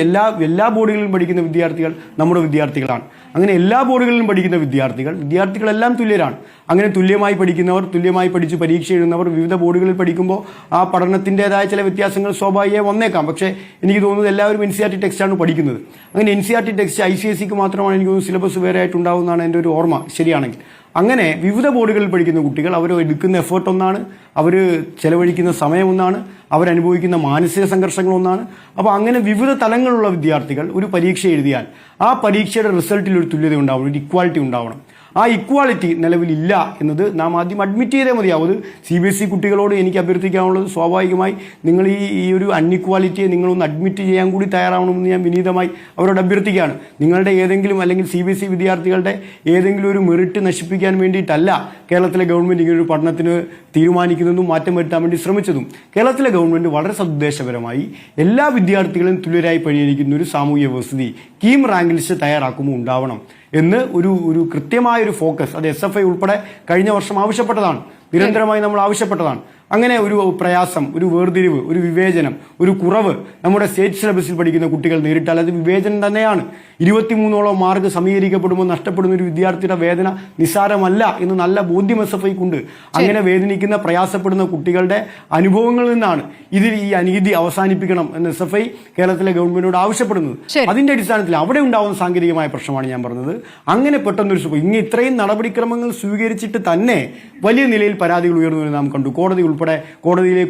എല്ലാ ബോർഡുകളിലും പഠിക്കുന്ന വിദ്യാർത്ഥികൾ നമ്മുടെ വിദ്യാർത്ഥികളാണ്. അങ്ങനെ എല്ലാ ബോർഡുകളിലും പഠിക്കുന്ന വിദ്യാർത്ഥികളെല്ലാം തുല്യരാണ്. അങ്ങനെ തുല്യമായി പഠിക്കുന്നവർ, തുല്യമായി പഠിച്ച് പരീക്ഷ എഴുതുന്നവർ വിവിധ ബോർഡുകളിൽ പഠിക്കുമ്പോൾ ആ പഠനത്തിൻ്റെതായ ചില വ്യത്യാസങ്ങൾ സ്വാഭാവികമായി വന്നേക്കാം. പക്ഷേ എനിക്ക് തോന്നുന്നത് എല്ലാവരും NCERT ടെക്സ്റ്റാണ് പഠിക്കുന്നത്. അങ്ങനെ NCERT ടെക്സ്റ്റ് ICSEക്ക് മാത്രമാണ് എനിക്ക് തോന്നുന്നു സിലബസ് വേറെ ആയിട്ടുണ്ടാവുന്നതാണ് എൻ്റെ ഒരു ഓർമ്മ ശരിയാണെങ്കിൽ. അങ്ങനെ വിവിധ ബോർഡുകളിൽ പഠിക്കുന്ന കുട്ടികൾ അവർ എടുക്കുന്ന എഫേർട്ട് ഒന്നാണ്, അവർ ചെലവഴിക്കുന്ന സമയം ഒന്നാണ്, അവരനുഭവിക്കുന്ന മാനസിക സംഘർഷങ്ങൾ ഒന്നാണ്. അപ്പോൾ അങ്ങനെ വിവിധ തലങ്ങളിലുള്ള വിദ്യാർത്ഥികൾ ഒരു പരീക്ഷ എഴുതിയാൽ ആ പരീക്ഷയുടെ റിസൾട്ടിൽ ഒരു തുല്യത ഉണ്ടാവണം, ഒരു ഇക്വാലിറ്റി ഉണ്ടാവണം. ആ ഇക്വാളിറ്റി നിലവിലില്ല എന്നത് നാം ആദ്യം അഡ്മിറ്റ് ചെയ്തേ മതിയാവും. അത് CBSE കുട്ടികളോട് എനിക്ക് അഭ്യർത്ഥിക്കാനുള്ളത് സ്വാഭാവികമായി നിങ്ങൾ ഈ ഒരു അൺഇക്വാലിറ്റിയെ നിങ്ങളൊന്ന് അഡ്മിറ്റ് ചെയ്യാൻ കൂടി തയ്യാറാവണമെന്ന് ഞാൻ വിനീതമായി അവരോട് അഭ്യർത്ഥിക്കുകയാണ്. നിങ്ങളുടെ ഏതെങ്കിലും അല്ലെങ്കിൽ CBSE വിദ്യാർത്ഥികളുടെ ഏതെങ്കിലും ഒരു മെറിറ്റ് നശിപ്പിക്കാൻ വേണ്ടിയിട്ടല്ല കേരളത്തിലെ ഗവൺമെന്റ് ഇങ്ങനൊരു പഠനത്തിന് തീരുമാനിക്കുന്നതും മാറ്റം വരുത്താൻ വേണ്ടി ശ്രമിച്ചതും. കേരളത്തിലെ ഗവൺമെന്റ് വളരെ സദുദ്ദേശപരമായി എല്ലാ വിദ്യാർത്ഥികളും തുല്യരായി പരിഗണിക്കുന്ന ഒരു സാമൂഹ്യ വ്യവസ്ഥിതി കീം റാങ്ക് ലിസ്റ്റ് തയ്യാറാക്കുമ്പോൾ ഉണ്ടാവണം എന്ന് ഒരു കൃത്യമായൊരു ഫോക്കസ് അത് SFI ഉൾപ്പെടെ കഴിഞ്ഞ വർഷം ആവശ്യപ്പെട്ടതാണ്. നിരന്തരമായി നമ്മൾ ആവശ്യപ്പെട്ടതാണ്. അങ്ങനെ ഒരു പ്രയാസം, ഒരു വേർതിരിവ്, ഒരു വിവേചനം, ഒരു കുറവ് നമ്മുടെ സ്റ്റേറ്റ് സിലബസിൽ പഠിക്കുന്ന കുട്ടികൾ നേരിട്ടാൽ അത് വിവേചനം തന്നെയാണ്. 23ഓളം മാർക്ക് സമീകരിക്കപ്പെടുമ്പോൾ നഷ്ടപ്പെടുന്ന ഒരു വിദ്യാർത്ഥിയുടെ വേദന നിസ്സാരമല്ല എന്ന് നല്ല ബോധ്യം SFIക്കുണ്ട്. അങ്ങനെ വേദനിക്കുന്ന, പ്രയാസപ്പെടുന്ന കുട്ടികളുടെ അനുഭവങ്ങളിൽ നിന്നാണ് ഇതിൽ ഈ അനീതി അവസാനിപ്പിക്കണം എന്ന് SFI കേരളത്തിലെ ഗവൺമെന്റിനോട് ആവശ്യപ്പെടുന്നത്. അതിന്റെ അടിസ്ഥാനത്തിൽ അവിടെ ഉണ്ടാവുന്ന സാങ്കേതികമായ പ്രശ്നമാണ് ഞാൻ പറഞ്ഞത്. അങ്ങനെ പെട്ടെന്നൊരു ഇത്രയും നടപടിക്രമങ്ങൾ സ്വീകരിച്ചിട്ട് തന്നെ വലിയ നിലയിൽ പരാതികൾ ഉയർന്നു നാം കണ്ടു. കോടതിയിലേക്ക്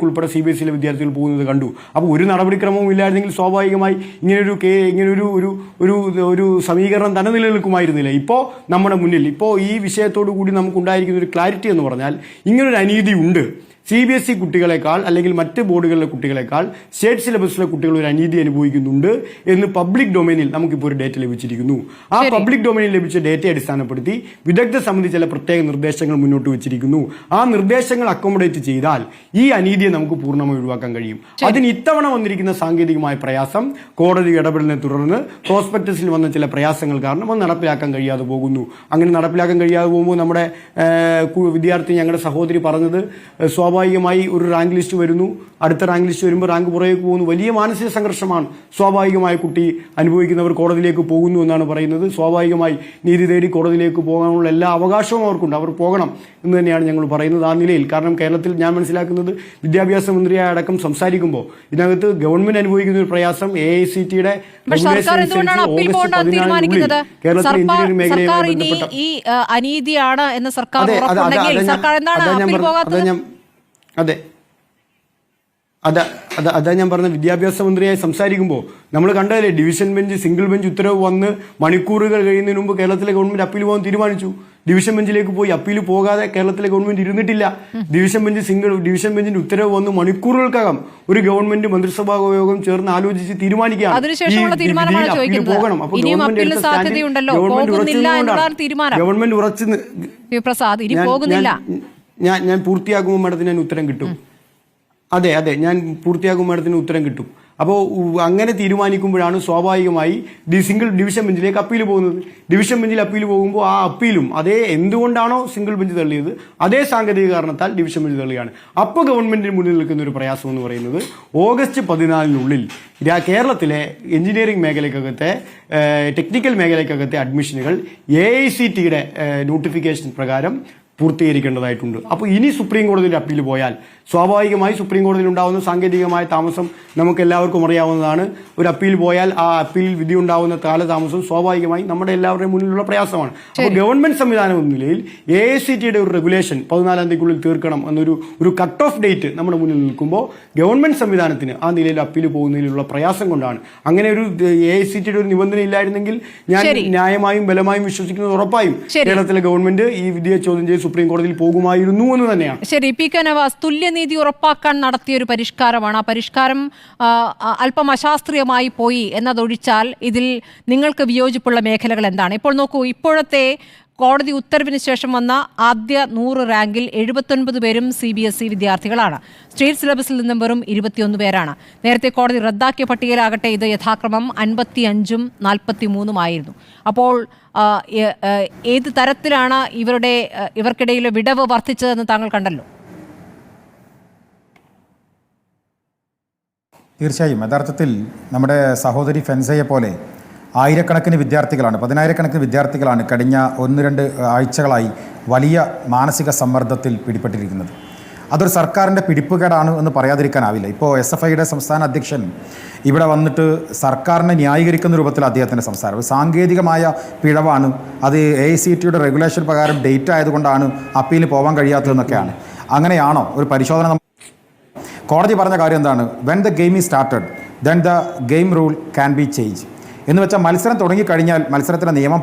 ഉൾപ്പെടെ CBSE വിദ്യാർത്ഥികൾ പോകുന്നത് കണ്ടു. അപ്പോൾ ഒരു നടപടിക്രമവും ഇല്ലായിരുന്നെങ്കിൽ സ്വാഭാവികമായി ഇങ്ങനൊരു സമീകരണം തന്നെ നിലനിൽക്കുമായിരുന്നില്ല. ഇപ്പോൾ നമ്മുടെ മുന്നിൽ ഈ വിഷയത്തോടു കൂടി നമുക്കുണ്ടായിരിക്കുന്ന ഒരു ക്ലാരിറ്റി എന്ന് പറഞ്ഞാൽ ഇങ്ങനൊരു അനീതി ഉണ്ട്. CBSE കുട്ടികളെക്കാൾ അല്ലെങ്കിൽ മറ്റ് ബോർഡുകളിലെ കുട്ടികളെക്കാൾ സ്റ്റേറ്റ് സിലബസിലെ കുട്ടികൾ ഒരു അനീതി അനുഭവിക്കുന്നുണ്ട് എന്ന് പബ്ലിക് ഡൊമൈനിൽ നമുക്കിപ്പോൾ ഒരു ഡേറ്റ ലഭിച്ചിരിക്കുന്നു. ആ പബ്ലിക് ഡൊമൈനിൽ ലഭിച്ച ഡേറ്റയെ അടിസ്ഥാനപ്പെടുത്തി വിദഗ്ധ സമിതി ചില പ്രത്യേക നിർദ്ദേശങ്ങൾ മുന്നോട്ട് വെച്ചിരിക്കുന്നു. ആ നിർദ്ദേശങ്ങൾ അക്കോമഡേറ്റ് ചെയ്താൽ ഈ അനീതിയെ നമുക്ക് പൂർണ്ണമായി ഒഴിവാക്കാൻ കഴിയും. അതിന് ഇത്തവണ വന്നിരിക്കുന്ന സാങ്കേതികമായ പ്രയാസം കോടതി ഇടപെടലിനെ തുടർന്ന് പ്രോസ്പെക്ടസിൽ വന്ന ചില പ്രയാസങ്ങൾ കാരണം അത് നടപ്പിലാക്കാൻ കഴിയാതെ പോകുന്നു. അങ്ങനെ നടപ്പിലാക്കാൻ കഴിയാതെ പോകുമ്പോൾ നമ്മുടെ വിദ്യാർത്ഥി, ഞങ്ങളുടെ സഹോദരി പറഞ്ഞത്, സ്വാഭാവികമായി ഒരു റാങ്ക് ലിസ്റ്റ് വരുന്നു, അടുത്ത റാങ്ക് ലിസ്റ്റ് വരുമ്പോൾ റാങ്ക് പുറകേക്ക് പോകുന്നു. വലിയ മാനസിക സംഘർഷമാണ് സ്വാഭാവികമായി കുട്ടി അനുഭവിക്കുന്നവർ. കോടതിയിലേക്ക് പോകുന്നു എന്നാണ് പറയുന്നത്. സ്വാഭാവികമായി നീതി തേടി കോടതിയിലേക്ക് പോകാനുള്ള എല്ലാ അവകാശവും അവർക്കുണ്ട്. അവർ പോകണം എന്ന് തന്നെയാണ് ഞങ്ങൾ പറയുന്നത്. ആ നിലയിൽ, കാരണം കേരളത്തിൽ ഞാൻ മനസ്സിലാക്കുന്നത് വിദ്യാഭ്യാസ മന്ത്രിയായ അടക്കം സംസാരിക്കുമ്പോൾ ഇതിനകത്ത് ഗവൺമെന്റ് അനുഭവിക്കുന്ന ഒരു പ്രയാസം AICTയുടെ കേരളത്തിൽ എഞ്ചിനീയറിംഗ് മേഖലയുമായി ബന്ധപ്പെട്ട അനീതിയാണ് എന്ന് സർക്കാർ അതാ ഞാൻ പറഞ്ഞ വിദ്യാഭ്യാസ മന്ത്രിയായി സംസാരിക്കുമ്പോൾ നമ്മൾ കണ്ടതല്ലേ, ഡിവിഷൻ ബെഞ്ച്, സിംഗിൾ ബെഞ്ച് ഉത്തരവ് വന്ന് മണിക്കൂറുകൾ കഴിയുന്നതിന് മുമ്പ് കേരളത്തിലെ ഗവൺമെന്റ് അപ്പീൽ പോകാൻ തീരുമാനിച്ചു. ഡിവിഷൻ ബെഞ്ചിലേക്ക് പോയി അപ്പീൽ പോകാതെ കേരളത്തിലെ ഗവൺമെന്റ് ഇരുന്നിട്ടില്ല. ഡിവിഷൻ ബെഞ്ചിന്റെ ഉത്തരവ് വന്ന് മണിക്കൂറുകൾക്കകം ഒരു ഗവൺമെന്റ് മന്ത്രിസഭാ യോഗം ചേർന്ന് ആലോചിച്ച് തീരുമാനിക്കുകയാണ് പോകണം. അപ്പോൾ ഗവൺമെന്റ് ഉറച്ചു. ഞാൻ പൂർത്തിയാക്കുമ്പോൾ മാഡത്തിന് ഞാൻ ഉത്തരം കിട്ടും. അതെ, ഞാൻ പൂർത്തിയാക്കുമ്പോൾ മാഡത്തിന് ഉത്തരം കിട്ടും. അപ്പോൾ അങ്ങനെ തീരുമാനിക്കുമ്പോഴാണ് സ്വാഭാവികമായി സിംഗിൾ ഡിവിഷൻ ബെഞ്ചിലേക്ക് അപ്പീൽ പോകുന്നത്. ഡിവിഷൻ ബെഞ്ചിൽ അപ്പീൽ പോകുമ്പോൾ ആ അപ്പീലും അതേ എന്തുകൊണ്ടാണോ സിംഗിൾ ബെഞ്ച് തള്ളിയത് അതേ സാങ്കേതിക കാരണത്താൽ ഡിവിഷൻ ബെഞ്ച് തള്ളുകയാണ്. അപ്പോൾ ഗവൺമെന്റിന് മുന്നിൽ നിൽക്കുന്ന ഒരു പ്രയാസം എന്ന് പറയുന്നത് ഓഗസ്റ്റ് 14 കേരളത്തിലെ എഞ്ചിനീയറിംഗ് മേഖലയ്ക്കകത്തെ ടെക്നിക്കൽ മേഖലയ്ക്കകത്തെ അഡ്മിഷനുകൾ AICTയുടെ നോട്ടിഫിക്കേഷൻ പ്രകാരം പൂർത്തീകരിക്കേണ്ടതായിട്ടുണ്ട്. അപ്പോൾ ഇനി സുപ്രീം കോടതിയിൽ അപ്പീൽ പോയാൽ സ്വാഭാവികമായി സുപ്രീം കോടതിയിൽ ഉണ്ടാകുന്ന സാങ്കേതികമായ താമസം നമുക്ക് എല്ലാവർക്കും അറിയാവുന്നതാണ്. ഒരു അപ്പീൽ പോയാൽ ആ അപ്പീൽ വിധി ഉണ്ടാകുന്ന കാലതാമസം സ്വാഭാവികമായി നമ്മുടെ എല്ലാവരുടെയും മുന്നിലുള്ള പ്രയാസമാണ്. അപ്പോൾ ഗവൺമെന്റ് സംവിധാനം എന്ന നിലയിൽ AICTയുടെ ഒരു റെഗുലേഷൻ 14 തീയതിക്കുള്ളിൽ തീർക്കണം എന്നൊരു കട്ട് ഓഫ് ഡേറ്റ് നമ്മുടെ മുന്നിൽ നിൽക്കുമ്പോൾ ഗവൺമെന്റ് സംവിധാനത്തിന് ആ നിലയിൽ അപ്പീൽ പോകുന്നതിലുള്ള പ്രയാസം കൊണ്ടാണ്. അങ്ങനെ ഒരു AICTയുടെ ഒരു നിബന്ധന ഇല്ലായിരുന്നെങ്കിൽ ഞാൻ ന്യായമായും ബലമായും വിശ്വസിക്കുന്നത് ഉറപ്പായും കേരളത്തിലെ ഗവൺമെന്റ് ഈ വിധിയെ ചോദ്യം ചെയ്ത് സുപ്രീം കോടതിയിൽ പോകുമായിരുന്നു എന്ന് തന്നെയാണ്. ശരി, പി കെ നവാസ്, തുല്യനീതി ഉറപ്പാക്കാൻ നടത്തിയ ഒരു പരിഷ്കാരമാണ്. ആ പരിഷ്കാരം അല്പം അശാസ്ത്രീയമായി പോയി എന്നതൊഴിച്ചാൽ ഇതിൽ നിങ്ങൾക്ക് വിയോജിപ്പുള്ള മേഖലകൾ എന്താണ്? ഇപ്പോൾ നോക്കൂ, ഇപ്പോഴത്തെ കോടതി ഉത്തരവിന് ശേഷം വന്ന ആദ്യ 100 റാങ്കിൽ 79 പേരും CBSE വിദ്യാർത്ഥികളാണ്. സ്റ്റേറ്റ് സിലബസിൽ നിന്നും വെറും 21 പേരാണ്. നേരത്തെ കോടതി റദ്ദാക്കിയ പട്ടികയിലാകട്ടെ ഇത് യഥാക്രമം 55ഉം 43ഉം ആയിരുന്നു. അപ്പോൾ ഏത് തരത്തിലാണ് ഇവർക്കിടയിലെ വിടവ് വർദ്ധിച്ചതെന്ന് താങ്കൾ കണ്ടല്ലോ. തീർച്ചയായും യഥാർത്ഥത്തിൽ നമ്മുടെ സഹോദരി ഫെൻസയെ പോലെ ആയിരക്കണക്കിന് വിദ്യാർത്ഥികളാണ്, 10,000-കണക്കിന് വിദ്യാർത്ഥികളാണ് കഴിഞ്ഞ 1-2 ആഴ്ചകളായി വലിയ മാനസിക സമ്മർദ്ദത്തിൽ പിടിപ്പെട്ടിരിക്കുന്നത്. അതൊരു സർക്കാരിൻ്റെ പിടിപ്പുകേടാണ് എന്ന് പറയാതിരിക്കാനാവില്ല. ഇപ്പോൾ SFIയുടെ സംസ്ഥാന അധ്യക്ഷൻ ഇവിടെ വന്നിട്ട് സർക്കാരിനെ ന്യായീകരിക്കുന്ന രൂപത്തിൽ അദ്ദേഹത്തിൻ്റെ സംസാരം സാങ്കേതികമായ പിഴവാണ്, അത് AICTയുടെ റെഗുലേഷൻ പ്രകാരം ഡേറ്റ് ആയതുകൊണ്ടാണ് അപ്പീലിന് പോകാൻ കഴിയാത്തതെന്നൊക്കെയാണ്. അങ്ങനെയാണോ? ഒരു പരിശോധന കോടതി പറഞ്ഞ കാര്യം എന്താണ്? When the game is started then the game rule can be change എന്ന് വെച്ചാൽ മത്സരം തുടങ്ങിക്കഴിഞ്ഞാൽ മത്സരത്തിൻ്റെ നിയമം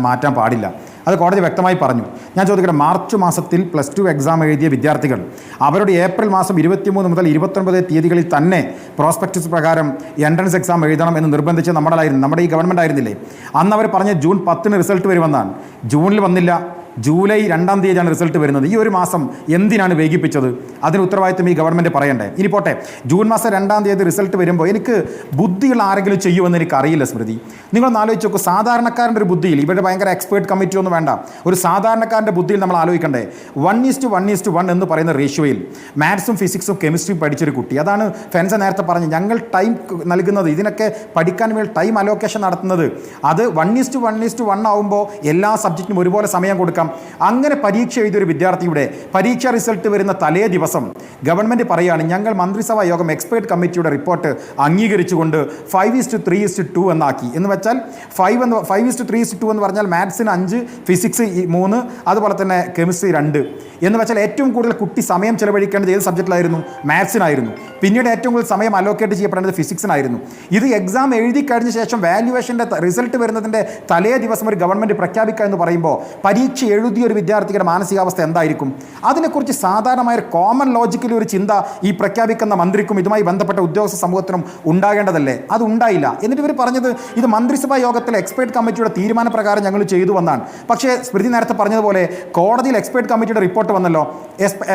മാറ്റാൻ പാടില്ല. അത് കോടതി വ്യക്തമായി പറഞ്ഞു. ഞാൻ ചോദിക്കട്ടെ, മാർച്ച് മാസത്തിൽ +2 എക്സാം എഴുതിയ വിദ്യാർത്ഥികൾ അവരുടെ ഏപ്രിൽ മാസം 23 മുതൽ 29 തീയതികളിൽ തന്നെ പ്രോസ്പെക്ടസ് പ്രകാരം എൻട്രൻസ് എക്സാം എഴുതണം എന്ന് നിർബന്ധിച്ച് നമ്മുടെ ഈ ഗവൺമെൻറ് ആയിരുന്നില്ലേ? അന്ന് അവർ പറഞ്ഞ ജൂൺ 10 റിസൾട്ട് വരുമെന്നാണ്. ജൂണിൽ വന്നില്ല, ജൂലൈ 2-ാം തീയതിയാണ് റിസൾട്ട് വരുന്നത്. ഈ ഒരു മാസം എന്തിനാണ് വൈകിപ്പിച്ചത്? അതിന് ഉത്തരവാദിത്വം ഈ ഗവൺമെൻറ് പറയണ്ടേ? ഇനി പോട്ടെ, ജൂൺ മാസം 2-ാം തീയതി റിസൾട്ട് വരുമ്പോൾ എനിക്ക് ബുദ്ധിയുള്ള ആരെങ്കിലും ചെയ്യുമെന്ന് എനിക്ക് അറിയില്ല സ്മൃതി. നിങ്ങളൊന്ന് ആലോചിച്ച് നോക്കൂ, സാധാരണക്കാരൻ്റെ ഒരു ബുദ്ധിയിൽ, ഇവരുടെ ഭയങ്കര എക്സ്പേർട്ട് കമ്മിറ്റി ഒന്നും വേണ്ട, ഒരു സാധാരണക്കാരൻ്റെ ബുദ്ധിയിൽ നമ്മൾ ആലോചിക്കണ്ടേ? 1:1:1 എന്ന് പറയുന്ന റേഷ്യോയിൽ മാത്സും ഫിസിക്സും കെമിസ്ട്രിയും പഠിച്ചൊരു കുട്ടി, അതാണ് ഫെൻസ നേരത്തെ പറഞ്ഞ് ഞങ്ങൾ ടൈം നൽകുന്നത്, ഇതിനൊക്കെ പഠിക്കാൻ വേണ്ടി ടൈം അലോക്കേഷൻ നടത്തുന്നത്, അത് 1:1:1 ആവുമ്പോൾ എല്ലാ സബ്ജക്റ്റിനും ഒരുപോലെ സമയം കൊടുക്കാം. അങ്ങനെ പരീക്ഷ എഴുതിയൊരു വിദ്യാർത്ഥിയുടെ പരീക്ഷാ റിസൾട്ട് വരുന്ന തലേ ദിവസം ഗവൺമെൻറ് പറയുകയാണ് ഞങ്ങൾ മന്ത്രിസഭാ യോഗം എക്സ്പേർട്ട് കമ്മിറ്റിയുടെ റിപ്പോർട്ട് അംഗീകരിച്ചുകൊണ്ട് 5:3:2 എന്നാക്കി. എന്ന് വെച്ചാൽ 5:3:2 എന്ന് പറഞ്ഞാൽ മാത്സിന് 5, ഫിസിക്സ് 3, അതുപോലെ തന്നെ കെമിസ്ട്രി 2 എന്ന് വെച്ചാൽ ഏറ്റവും കൂടുതൽ കുട്ടി സമയം ചെലവഴിക്കേണ്ടത് ഏത് സബ്ജക്റ്റിലായിരുന്നു? മാത്സിനായിരുന്നു. പിന്നീട് ഏറ്റവും കൂടുതൽ സമയം അലോക്കേറ്റ് ചെയ്യപ്പെടേണ്ടത് ഫിസിക്സിനായിരുന്നു. ഇത് എക്സാം എഴുതി കഴിഞ്ഞ ശേഷം വാല്യുവേഷൻ്റെ റിസൾട്ട് വരുന്നതിൻ്റെ തലേ ദിവസം ഒരു ഗവൺമെൻറ് പ്രഖ്യാപിക്കുക എന്ന് പറയുമ്പോൾ പരീക്ഷ എഴുതിയ ഒരു വിദ്യാർത്ഥിയുടെ മാനസികാവസ്ഥ എന്തായിരിക്കും? അതിനെക്കുറിച്ച് സാധാരണമായ ഒരു കോമൺ ലോജിക്കലി ഒരു ചിന്ത ഈ പ്രഖ്യാപിക്കുന്ന മന്ത്രിക്കും ഇതുമായി ബന്ധപ്പെട്ട ഉദ്യോഗസ്ഥ സമൂഹത്തിനും ഉണ്ടാകേണ്ടതല്ലേ? അത് ഉണ്ടായില്ല. എന്നിട്ട് ഇവർ പറഞ്ഞത് ഇത് മന്ത്രിസഭാ യോഗത്തിലെ എക്സ്പേർട്ട് കമ്മിറ്റിയുടെ തീരുമാനപ്രകാരം ഞങ്ങൾ ചെയ്തു വന്നാണ്. പക്ഷേ സ്മൃതി നേരത്തെ പറഞ്ഞതുപോലെ കോടതിയിൽ എക്സ്പേർട്ട് കമ്മിറ്റിയുടെ റിപ്പോർട്ട് വന്നല്ലോ.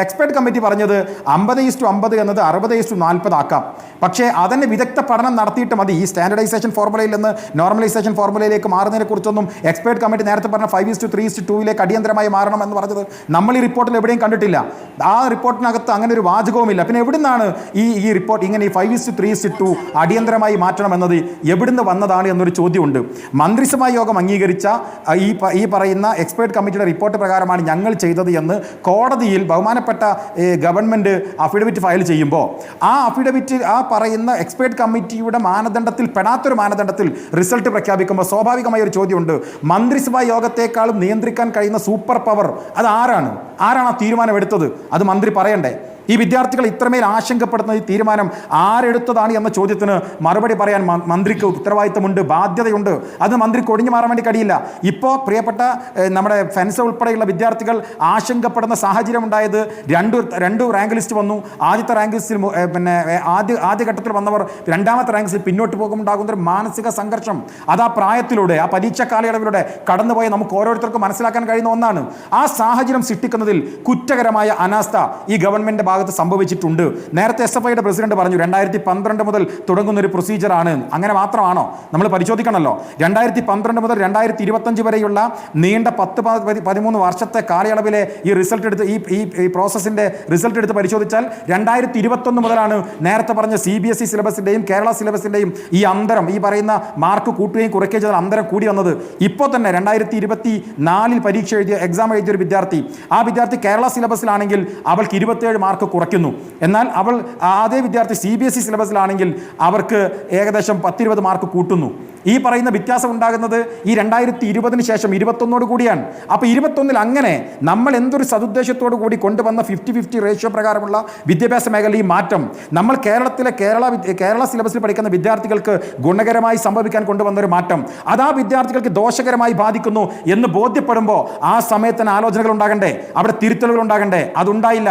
എക്സ്പേർട്ട് കമ്മിറ്റി പറഞ്ഞത് 50:50 എന്നത് 60:40 ആക്കാം. പക്ഷേ അതിന് വിദഗ്ധ പഠനം നടത്തിയിട്ട് മതി ഈ സ്റ്റാൻഡർഡൈസേഷൻ ഫോർമുലയിൽ നിന്ന് നോർമലൈസേഷൻ ഫോർമുലയിലേക്ക് മാറുന്നതിനെ കുറിച്ചൊന്നും എക്സ്പേർട്ട് കമ്മിറ്റി നേരത്തെ പറഞ്ഞ 5:3:2 അടിയന്തരമായി മാറണം എന്ന് പറഞ്ഞത് നമ്മൾ ഈ റിപ്പോർട്ടിൽ എവിടെയും കണ്ടിട്ടില്ല. ആ റിപ്പോർട്ടിനകത്ത് അങ്ങനെ ഒരു വാചകവുമില്ല. പിന്നെ എവിടുന്നാണ് ഈ റിപ്പോർട്ട് ഇങ്ങനെ ഈ 5:3:2 അടിയന്തരമായി മാറ്റണം എന്നത് എവിടുന്ന് വന്നതാണ് എന്നൊരു ചോദ്യമുണ്ട്. മന്ത്രിസഭാ യോഗം അംഗീകരിച്ച ഈ പറയുന്ന എക്സ്പേർട്ട് കമ്മിറ്റിയുടെ റിപ്പോർട്ട് പ്രകാരമാണ് ഞങ്ങൾ ചെയ്തത് എന്ന് കോടതിയിൽ ബഹുമാനപ്പെട്ട ഗവൺമെൻറ് അഫിഡവിറ്റ് ഫയൽ ചെയ്യുമ്പോൾ ആ അഫിഡവിറ്റ് ആ പറയുന്ന എക്സ്പേർട്ട് കമ്മിറ്റിയുടെ മാനദണ്ഡത്തിൽ പെടാത്തൊരു മാനദണ്ഡത്തിൽ റിസൾട്ട് പ്രഖ്യാപിക്കുമ്പോൾ സ്വാഭാവികമായ ഒരു ചോദ്യമുണ്ട്. മന്ത്രിസഭാ യോഗത്തെക്കാളും നിയന്ത്രിക്കാൻ കഴിയുന്ന സൂപ്പർ പവർ അത് ആരാണ് ആ തീരുമാനമെടുത്തത്? അത് മന്ത്രി പറയണ്ടേ? ഈ വിദ്യാർത്ഥികൾ ഇത്രമേൽ ആശങ്കപ്പെടുന്ന ഈ തീരുമാനം ആരെടുത്തതാണ് എന്ന ചോദ്യത്തിന് മറുപടി പറയാൻ മന്ത്രിക്ക് ഉത്തരവാദിത്തമുണ്ട്, ബാധ്യതയുണ്ട്. അത് മന്ത്രിക്ക് ഒഴിഞ്ഞു മാറാൻ വേണ്ടി കഴിയില്ല. ഇപ്പോൾ പ്രിയപ്പെട്ട നമ്മുടെ ഫെൻസ ഉൾപ്പെടെയുള്ള വിദ്യാർത്ഥികൾ ആശങ്കപ്പെടുന്ന സാഹചര്യം ഉണ്ടായത് രണ്ട് റാങ്ക് ലിസ്റ്റ് വന്നു. ആദ്യത്തെ റാങ്ക് ലിസ്റ്റിൽ ആദ്യഘട്ടത്തിൽ വന്നവർ രണ്ടാമത്തെ റാങ്ക് ലിസ്റ്റിൽ പിന്നോട്ട് പോകുമ്പോണ്ടാകുന്ന ഒരു മാനസിക സംഘർഷം അത് ആ പ്രായത്തിലൂടെ ആ പരീക്ഷാ കാലയളവിലൂടെ കടന്നുപോയ നമുക്ക് ഓരോരുത്തർക്കും മനസ്സിലാക്കാൻ കഴിയുന്ന ഒന്നാണ്. ആ സാഹചര്യം സൃഷ്ടിക്കുന്നതിൽ കുറ്റകരമായ അനാസ്ഥ ഈ ഗവൺമെൻറ് ഭാഗത്ത് സംഭവിച്ചിട്ടുണ്ട്. നേരത്തെ SFIയുടെ പ്രസിഡന്റ് പറഞ്ഞു 2012 മുതൽ തുടങ്ങുന്ന ഒരു പ്രൊസീജിയറാണ്. അങ്ങനെ മാത്രമാണോ? നമ്മൾ പരിശോധിക്കണമല്ലോ. 2012 മുതൽ 2025 വരെയുള്ള നീണ്ട 10-13 വർഷത്തെ കാലയളവിലെ ഈ റിസൾട്ട് എടുത്ത് ഈ പ്രോസസ്സിൻ്റെ റിസൾട്ട് എടുത്ത് പരിശോധിച്ചാൽ 2021 മുതലാണ് നേരത്തെ പറഞ്ഞ CBSE സിലബസിൻ്റെയും കേരള സിലബസിൻ്റെയും ഈ അന്തരം, ഈ പറയുന്ന മാർക്ക് കൂട്ടുകയും കുറയ്ക്കുകയും ചെയ്ത അന്തരം കൂടി വന്നത്. ഇപ്പോൾ തന്നെ 2024 പരീക്ഷ എക്സാം എഴുതിയ ഒരു വിദ്യാർത്ഥി, ആ വിദ്യാർത്ഥി കേരള സിലബസിലാണെങ്കിൽ അവൾക്ക് 27 മാർക്ക് കുറയ്ക്കുന്നു. എന്നാൽ അവൾ അതേ വിദ്യാർത്ഥി CBSE സിലബസിലാണെങ്കിൽ അവർക്ക് ഏകദേശം 10-20 മാർക്ക് കൂട്ടുന്നു. ഈ പറയുന്ന വ്യത്യാസം ഉണ്ടാകുന്നത് ഈ 2020 ശേഷം 21 കൂടിയാണ്. അപ്പോൾ 21 അങ്ങനെ നമ്മൾ എന്തൊരു സതുദ്ദേശത്തോടു കൂടി കൊണ്ടുവന്ന 50-50 റേഷ്യോ പ്രകാരമുള്ള വിദ്യാഭ്യാസ മേഖല ഈ മാറ്റം നമ്മൾ കേരളത്തിലെ കേരള സിലബസിൽ പഠിക്കുന്ന വിദ്യാർത്ഥികൾക്ക് ഗുണകരമായി സംഭവിക്കാൻ കൊണ്ടുവന്നൊരു മാറ്റം അത് ആ വിദ്യാർത്ഥികൾക്ക് ദോഷകരമായി ബാധിക്കുന്നു എന്ന് ബോധ്യപ്പെടുമ്പോൾ ആ സമയത്തിന് ആലോചനകൾ ഉണ്ടാകണ്ടേ, അവിടെ തിരുത്തലുകൾ ഉണ്ടാകണ്ടേ? അതുണ്ടായില്ല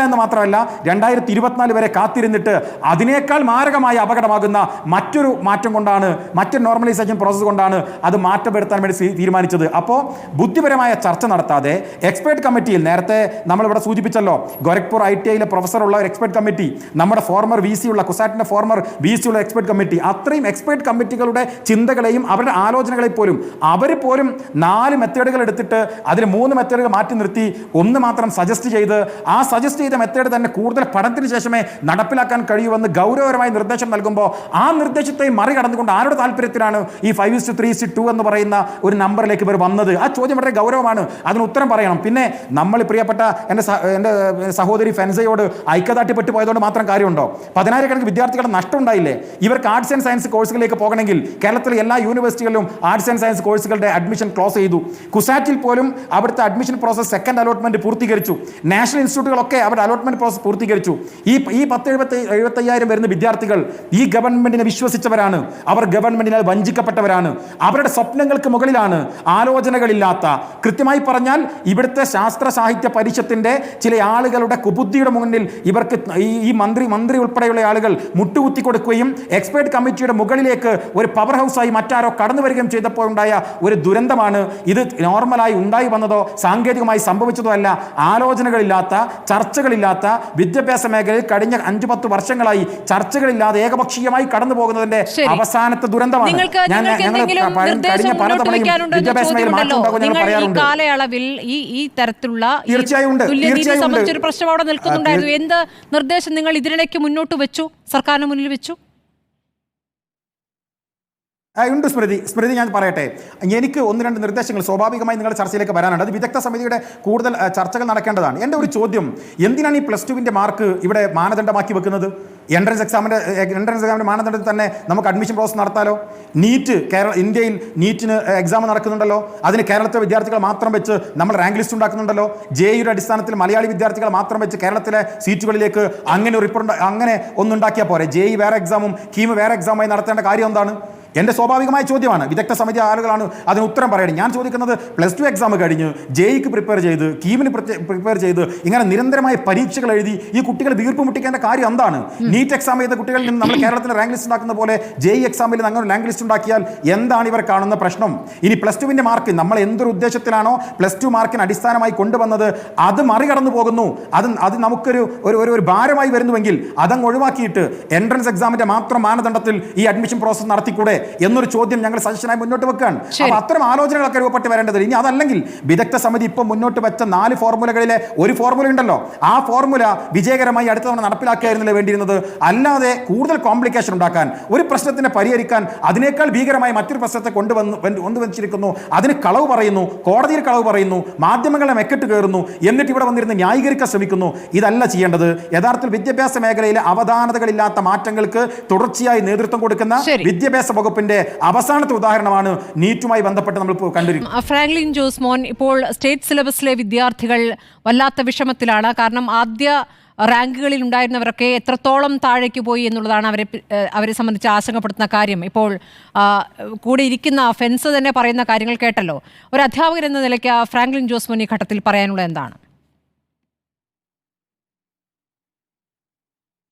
എന്ന് മാത്രമല്ല 2024 വരെ കാത്തിരുന്നിട്ട് അതിനേക്കാൾ മാരകമായ അപകടമാകുന്ന മറ്റൊരു മാറ്റം കൊണ്ടാണ്, മറ്റൊരു നോർമലൈസേഷൻ പ്രോസസ്സ് കൊണ്ടാണ് അത് മാറ്റം വരുത്താൻ വേണ്ടി തീരുമാനിച്ചത്. അപ്പോൾ ബുദ്ധിപരമായ ചർച്ച നടത്താതെ എക്സ്പേർട്ട് കമ്മിറ്റിയിൽ നേരത്തെ നമ്മളിവിടെ സൂചിപ്പിച്ചല്ലോ, ഗോരഖ്പൂർ ITIയിലെ പ്രൊഫസറുള്ള ഒരു എക്സ്പേർട്ട് കമ്മിറ്റി, നമ്മുടെ ഫോർമർ VC ഉള്ള കുസാറ്റിൻ്റെ ഫോർമർ VC ഉള്ള എക്സ്പേർട്ട് കമ്മിറ്റി, അത്രയും എക്സ്പേർട്ട് കമ്മിറ്റികളുടെ ചിന്തകളെയും അവരുടെ ആലോചനകളെ പോലും അവർ പോലും 4 മെത്തേഡുകൾ എടുത്തിട്ട് അതിൽ 3 മെത്തേഡുകൾ മാറ്റി നിർത്തി ഒന്ന് മാത്രം സജസ്റ്റ് ചെയ്ത് ആ സജസ്റ്റ് ചെയ്ത മെത്തേഡ് തന്നെ കൂടുതൽ പഠനത്തിന് ശേഷമേ നടപ്പിലാക്കാൻ കഴിയുമെന്ന് ഗൗരവകരമായ നിർദ്ദേശം നൽകുമ്പോൾ ആ നിർദ്ദേശത്തെ മറികടന്നുകൊണ്ട് ആരുടെ താല്പര്യത്തിലാണ് ഈ 5:3:2 എന്ന് പറയുന്ന ഒരു നമ്പറിലേക്ക് ഇവർ വന്നത്? ആ ചോദ്യം വളരെ ഗൗരവമാണ്, അതിന് ഉത്തരം പറയണം. പിന്നെ നമ്മൾ പ്രിയപ്പെട്ട എൻ്റെ സഹോദരി ഫെൻസയോട് ഐക്യദാർഢ്യപ്പെട്ടു പോയതുകൊണ്ട് മാത്രം കാര്യമുണ്ടോ? 10,000 വിദ്യാർത്ഥികളുടെ നഷ്ടം ഉണ്ടായില്ലേ? ഇവർക്ക് ആർട്സ് ആൻഡ് സയൻസ് കോഴ്സുകളിലേക്ക് പോകണമെങ്കിൽ കേരളത്തിലെ എല്ലാ യൂണിവേഴ്സിറ്റികളിലും ആർട്സ് ആൻഡ് സയൻസ് കോഴ്സുകളുടെ അഡ്മിഷൻ ക്ലോസ് ചെയ്തു. കുസാറ്റിൽ പോലും അവിടുത്തെ അഡ്മിഷൻ പ്രോസസ് സെക്കൻഡ് അലോട്ട്മെന്റ് പൂർത്തീകരിച്ചു. നാഷണൽ ഇൻസ്റ്റിറ്റ്യൂട്ടുകളൊക്കെ അവരുടെ അലോട്ട്മെന്റ് പ്രോസസ് പൂർത്തീകരിച്ചു. ഈ 10,000-75,000 വരുന്ന വിദ്യാർത്ഥികൾ ഈ ഗവൺമെന്റിനെ വിശ്വസിച്ചവരാണ്. അവർ ഗവൺമെന്റ് ഗവൺമെന്റിനാൽ വഞ്ചിക്കപ്പെട്ടവരാണ്. അവരുടെ സ്വപ്നങ്ങൾക്ക് മുകളിലാണ് ആലോചനകളില്ലാത്ത, കൃത്യമായി പറഞ്ഞാൽ ഇവിടുത്തെ ശാസ്ത്ര സാഹിത്യ പരിഷത്തിന്റെ ചില ആളുകളുടെ കുബുദ്ധിയുടെ മുന്നിൽ ഇവർക്ക് ഈ മന്ത്രി ഉൾപ്പെടെയുള്ള ആളുകൾ മുട്ടുകുത്തി കൊടുക്കുകയും എക്സ്പേർട്ട് കമ്മിറ്റിയുടെ മുകളിലേക്ക് ഒരു പവർ ഹൗസായി മറ്റാരോ കടന്നു വരികയും ചെയ്തപ്പോൾ ഉണ്ടായ ഒരു ദുരന്തമാണ് ഇത്. നോർമലായി ഉണ്ടായി വന്നതോ സാങ്കേതികമായി സംഭവിച്ചതോ അല്ല. ആലോചനകളില്ലാത്ത, ചർച്ചകളില്ലാത്ത, വിദ്യാഭ്യാസ മേഖലയിൽ കഴിഞ്ഞ 5-10 വർഷങ്ങളായി ചർച്ചകളില്ലാതെ ഏകപക്ഷീയമായി കടന്നു പോകുന്നതിന്റെ അവസാനത്തെ ദുരന്തമാണ്. കഴിഞ്ഞ പല തവണയും വിദ്യാഭ്യാസ മേഖല മാറ്റം ഉണ്ടാകുമെന്ന് പറയാറുണ്ട്. കാലയളവിൽ ഈ തരത്തിലുള്ള തീർച്ചയായും സംബന്ധിച്ചൊരു പ്രശ്നം അവിടെ നിൽക്കുന്നുണ്ടായിരുന്നു. എന്ത് നിർദ്ദേശം നിങ്ങൾ ഇതിനിടയ്ക്ക് മുന്നോട്ട് വെച്ചു, സർക്കാരിന് മുന്നിൽ വെച്ചു? ഉണ്ട് സ്മൃതി, ഞാൻ പറയട്ടെ. എനിക്ക് 1-2 നിർദ്ദേശങ്ങൾ സ്വാഭാവികമായി നിങ്ങളുടെ ചർച്ചയിലേക്ക് വരാനുണ്ട്. അത് വിദഗ്ധ സമിതിയുടെ കൂടുതൽ ചർച്ചകൾ നടക്കേണ്ടതാണ്. എൻ്റെ ഒരു ചോദ്യം, എന്തിനാണ് ഈ +2വിൻ്റെ മാർക്ക് ഇവിടെ മാനദണ്ഡമാക്കി വെക്കുന്നത്? എൻട്രൻസ് എക്സാമിൻ്റെ മാനദണ്ഡത്തിൽ തന്നെ നമുക്ക് അഡ്മിഷൻ പ്രോസസ് നടത്താലോ. നീറ്റ്, ഇന്ത്യയിൽ നീറ്റിന് എക്സാം നടക്കുന്നുണ്ടല്ലോ, അതിന് കേരളത്തിലെ വിദ്യാർത്ഥികൾ മാത്രം വെച്ച് നമ്മൾ റാങ്ക് ലിസ്റ്റ് ഉണ്ടാക്കുന്നുണ്ടല്ലോ. ജെയുടെ അടിസ്ഥാനത്തിൽ മലയാളി വിദ്യാർത്ഥികൾ മാത്രം വെച്ച് കേരളത്തിലെ സീറ്റുകളിലേക്ക് അങ്ങനെ റിപ്പോർട്ട് അങ്ങനെ ഒന്നുണ്ടാക്കിയാൽ പോരെ? ജെഇ വേറെ എക്സാമും കീം വേറെ എക്സാമായി നടത്തേണ്ട കാര്യം എന്താണ്? എൻ്റെ സ്വാഭാവികമായ ചോദ്യമാണ്. വിദഗ്ധ സമിതി ആളുകളാണ് അതിന് ഉത്തരം പറയണം. ഞാൻ ചോദിക്കുന്നത് +2 എക്സാം കഴിഞ്ഞ് ജെഇക്ക് പ്രിപ്പയർ ചെയ്ത് കീമിന് പ്രിപ്പയർ ചെയ്ത് ഇങ്ങനെ നിരന്തരമായ പരീക്ഷകൾ എഴുതി ഈ കുട്ടികൾ വീർപ്പ് മുട്ടിക്കേണ്ട കാര്യം എന്താണ്? നീറ്റ് എക്സാം ചെയ്ത കുട്ടികളിൽ നിന്ന് നമ്മൾ കേരളത്തിൽ റാങ്ക് ലിസ്റ്റ് ഉണ്ടാക്കുന്ന പോലെ ജെഇ എക്സാമിൽ അങ്ങനെ റാങ്ക് ലിസ്റ്റ് ഉണ്ടാക്കിയാൽ എന്താണ് ഇവർ കാണുന്ന പ്രശ്നം? ഇനി +2വിൻ്റെ മാർക്ക് നമ്മൾ എന്തൊരു ഉദ്ദേശത്തിലാണോ +2 മാർക്കിന് അടിസ്ഥാനമായി കൊണ്ടുവന്നത് അത് മറികടന്നു പോകുന്നു. അത് നമുക്കൊരു ഭാരമായി വരുന്നുവെങ്കിൽ അതങ്ങ് ഒഴിവാക്കിയിട്ട് എൻട്രൻസ് എക്സാമിന്റെ മാത്രം മാനദണ്ഡത്തിൽ ഈ അഡ്മിഷൻ പ്രോസസ് നടത്തിക്കൂടെ എന്നൊരു ചോദ്യം ഞങ്ങൾ സജഷനായി മുന്നോട്ട് വെക്കുകയാണ്. അപ്പോൾ അത്തരം ആലോചനകളൊക്കെ രൂപപ്പെട്ട് വരേണ്ടതില്ല. ഇനി അതല്ലെങ്കിൽ വിദഗ്ധ സമിതി ഇപ്പം മുന്നോട്ട് വെച്ച 4 ഫോർമുലകളിലെ ഒരു ഫോർമുല ഉണ്ടല്ലോ, ആ ഫോർമുല വിജയകരമായി അടുത്ത തവണ നടപ്പിലാക്കിയായിരുന്നില്ല വേണ്ടിയിരുന്നത്. അല്ലാതെ കൂടുതൽ കോംപ്ലിക്കേഷൻ ഉണ്ടാക്കാൻ, ഒരു പ്രശ്നത്തിനെ പരിഹരിക്കാൻ അതിനേക്കാൾ ഭീകരമായി മറ്റൊരു പ്രശ്നത്തെ കൊണ്ടുവച്ചിരിക്കുന്നു. അതിന് കളവ് പറയുന്നു, കോടതിയിൽ കളവ് പറയുന്നു, മാധ്യമങ്ങളെ മെക്കെട്ട് കയറുന്നു, എന്നിട്ട് ഇവിടെ വന്നിരുന്ന് ന്യായീകരിക്കാൻ ശ്രമിക്കുന്നു. ഇതല്ല ചെയ്യേണ്ടത്. യഥാർത്ഥത്തിൽ വിദ്യാഭ്യാസ മേഖലയിലെ അവധാനതകളില്ലാത്ത മാറ്റങ്ങൾക്ക് തുടർച്ചയായി നേതൃത്വം കൊടുക്കുന്ന വിദ്യാഭ്യാസ വകുപ്പിന്റെ അവസാനത്തെ ഉദാഹരണമാണ് നീറ്റുമായി ബന്ധപ്പെട്ട് നമ്മൾ കണ്ടിരിക്കുന്നത്. ഫ്രാങ്ക്ലിൻ ജോസ്മോൻ, ഇപ്പോൾ സ്റ്റേറ്റ് സിലബസിലെ വിദ്യാർത്ഥികൾ വല്ലാത്ത വിഷമത്തിലാണ്. കാരണം ആദ്യ റാങ്കുകളിൽ ഉണ്ടായിരുന്നവരൊക്കെ എത്രത്തോളം താഴേക്ക് പോയി എന്നുള്ളതാണ് അവരെ സംബന്ധിച്ച് ആശങ്കപ്പെടുത്തുന്ന കാര്യം. ഇപ്പോൾ കൂടെ ഇരിക്കുന്ന ഫെൻസ് തന്നെ പറയുന്ന കാര്യങ്ങൾ കേട്ടല്ലോ. ഒരു അധ്യാപകൻ എന്ന നിലയ്ക്ക് ഫ്രാങ്ക്ലിൻ ജോസ്മോൻ ഈ ഘട്ടത്തിൽ പറയാനുള്ള എന്താണ്?